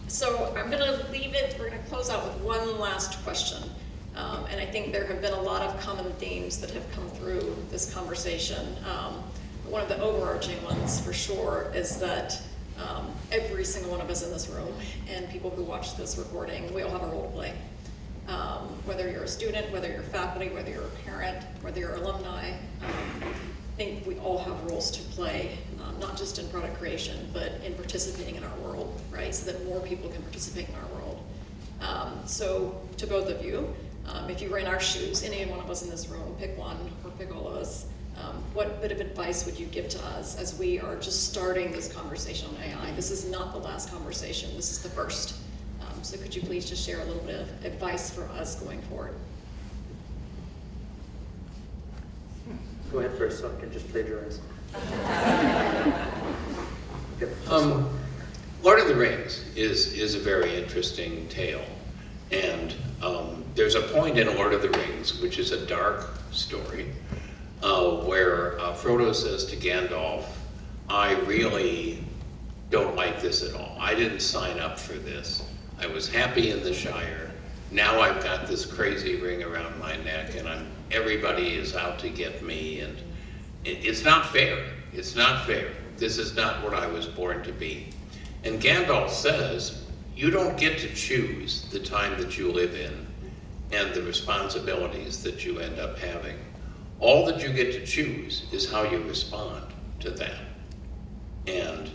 So I'm going to leave it, we're going to close out with one last question. And I think there have been a lot of common themes that have come through this conversation. One of the overarching ones for sure is that every single one of us in this room and people who watch this recording, we all have a role to play. Whether you're a student, whether you're faculty, whether you're a parent, whether you're alumni, I think we all have roles to play, not just in product creation, but in participating in our world, right? So that more people can participate in our world. So to both of you, if you were in our shoes, any one of us in this room, pick one or pick all of us, what bit of advice would you give to us as we are just starting this conversation on AI? This is not the last conversation, this is the first. So could you please just share a little bit of advice for us going forward? Go ahead first so I can just plagiarize. Lord of the Rings is a very interesting tale. And there's a point in Lord of the Rings, which is a dark story, where Frodo says to Gandalf, I really don't like this at all. I didn't sign up for this. I was happy in the Shire. Now I've got this crazy ring around my neck and everybody is out to get me, and it's not fair. It's not fair. This is not what I was born to be. And Gandalf says, you don't get to choose the time that you live in and the responsibilities that you end up having. All that you get to choose is how you respond to that. And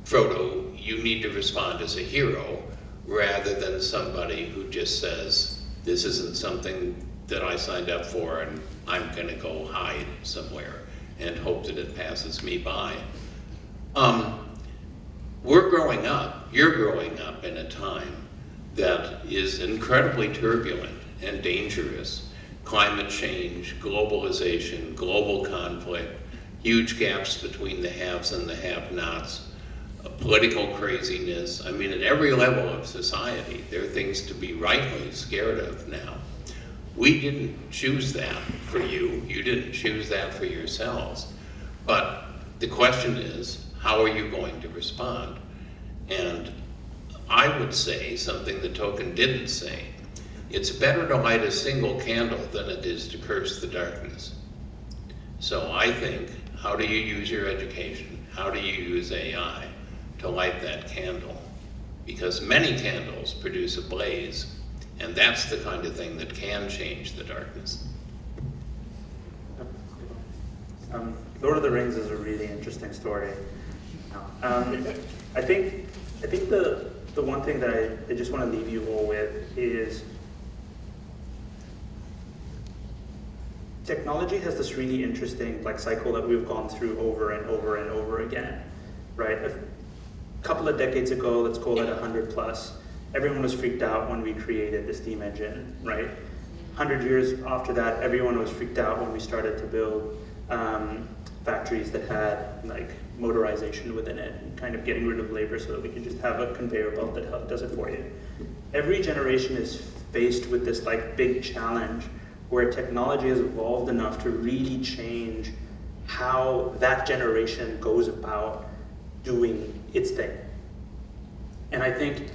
Frodo, you need to respond as a hero rather than somebody who just says, this isn't something that I signed up for and I'm gonna go hide somewhere and hope that it passes me by. We're growing up, you're growing up in a time that is incredibly turbulent and dangerous. Climate change, globalization, global conflict, huge gaps between the haves and the have-nots, political craziness. I mean, at every level of society, there are things to be rightly scared of now. We didn't choose that for you. You didn't choose that for yourselves. But the question is, how are you going to respond? And I would say something the token didn't say. It's better to light a single candle than it is to curse the darkness. So I think, how do you use your education? How do you use AI to light that candle? Because many candles produce a blaze, and that's the kind of thing that can change the darkness. Lord of the Rings is a really interesting story. I think the one thing that I just want to leave you all with is technology has this really interesting cycle that we've gone through over and over and over again, right? A couple of decades ago, let's call it 100 plus, everyone was freaked out when we created the steam engine, right? 100 years after that, everyone was freaked out when we started to build factories that had motorization within it, and kind of getting rid of labor so that we could just have a conveyor belt that does it for you. Every generation is faced with this big challenge where technology has evolved enough to really change how that generation goes about doing its thing. And I think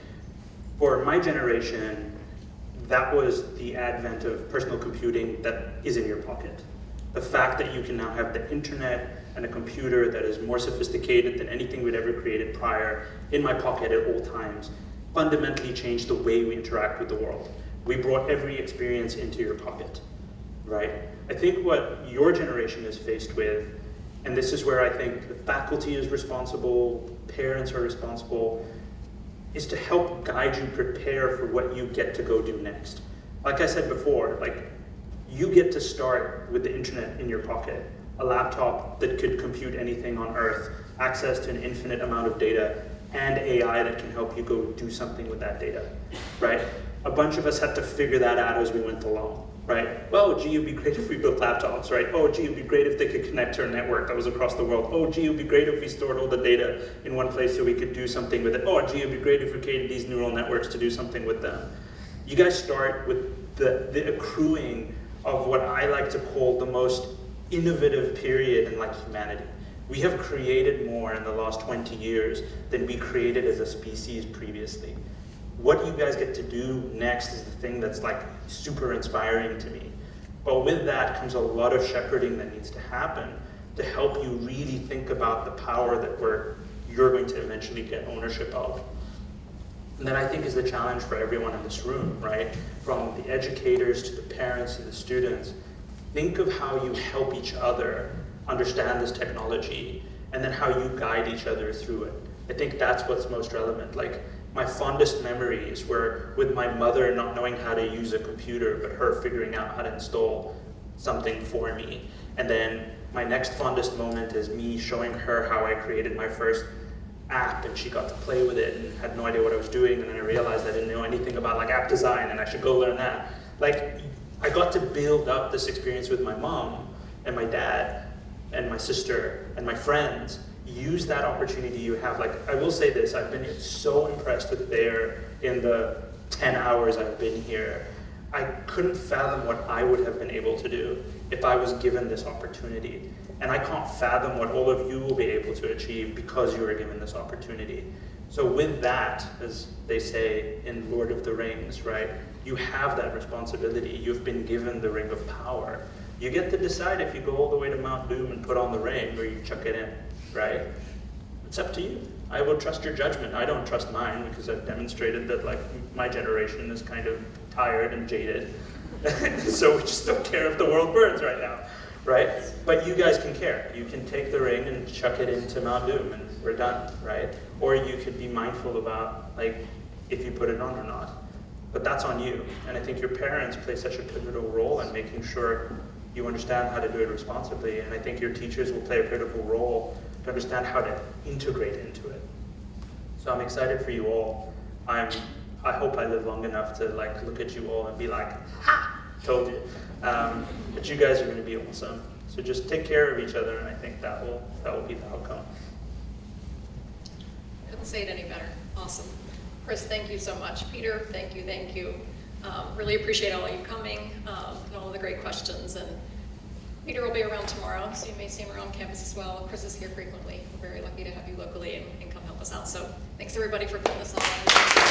for my generation, that was the advent of personal computing that is in your pocket. The fact that you can now have the internet and a computer that is more sophisticated than anything we'd ever created prior in my pocket at all times fundamentally changed the way we interact with the world. We brought every experience into your pocket, right? I think what your generation is faced with, and this is where I think the faculty is responsible, parents are responsible, is to help guide you prepare for what you get to go do next. Like I said before, like you get to start with the internet in your pocket, a laptop that could compute anything on Earth, access to an infinite amount of data, and AI that can help you go do something with that data, right? A bunch of us had to figure that out as we went along, right? Well, gee, it'd be great if we built laptops, right? Oh, gee, it'd be great if they could connect to a network that was across the world. Oh, gee, it'd be great if we stored all the data in one place so we could do something with it. Oh, gee, it'd be great if we created these neural networks to do something with them. You guys start with the accruing of what I like to call the most innovative period in like humanity. We have created more in the last 20 years than we created as a species previously. What you guys get to do next is the thing that's like super inspiring to me. But with that comes a lot of shepherding that needs to happen to help you really think about the power that you're going to eventually get ownership of. And that I think is the challenge for everyone in this room, right? From the educators to the parents to the students. Think of how you help each other understand this technology and then how you guide each other through it. I think that's what's most relevant. Like my fondest memories were with my mother not knowing how to use a computer, but her figuring out how to install something for me. And then my next fondest moment is me showing her how I created my first app, and she got to play with it and had no idea what I was doing, and then I realized I didn't know anything about like app design and I should go learn that. Like I got to build up this experience with my mom and my dad and my sister and my friends. Use that opportunity you have. Like I will say this, I've been so impressed with Thayer in the 10 hours I've been here. I couldn't fathom what I would have been able to do if I was given this opportunity. And I can't fathom what all of you will be able to achieve because you were given this opportunity. So with that, as they say in Lord of the Rings, right, you have that responsibility. You've been given the ring of power. You get to decide if you go all the way to Mount Doom and put on the ring or you chuck it in, right? It's up to you. I will trust your judgment. I don't trust mine because I've demonstrated that like my generation is kind of tired and jaded. So we just don't care if the world burns right now, right? But you guys can care. You can take the ring and chuck it into Mount Doom and we're done, right? Or you could be mindful about like if you put it on or not. But that's on you. And I think your parents play such a pivotal role in making sure you understand how to do it responsibly. And I think your teachers will play a critical role to understand how to integrate into it. So I'm excited for you all. I hope I live long enough to like look at you all and be like, ha, told you. But you guys are going to be awesome. So just take care of each other, and I think that will be the outcome. Couldn't say it any better. Awesome. Chris, thank you so much. Peter, thank you. Really appreciate all of you coming and all of the great questions. And Peter will be around tomorrow, so you may see him around campus as well. Chris is here frequently. We're very lucky to have you locally and come help us out. So thanks everybody for putting this on.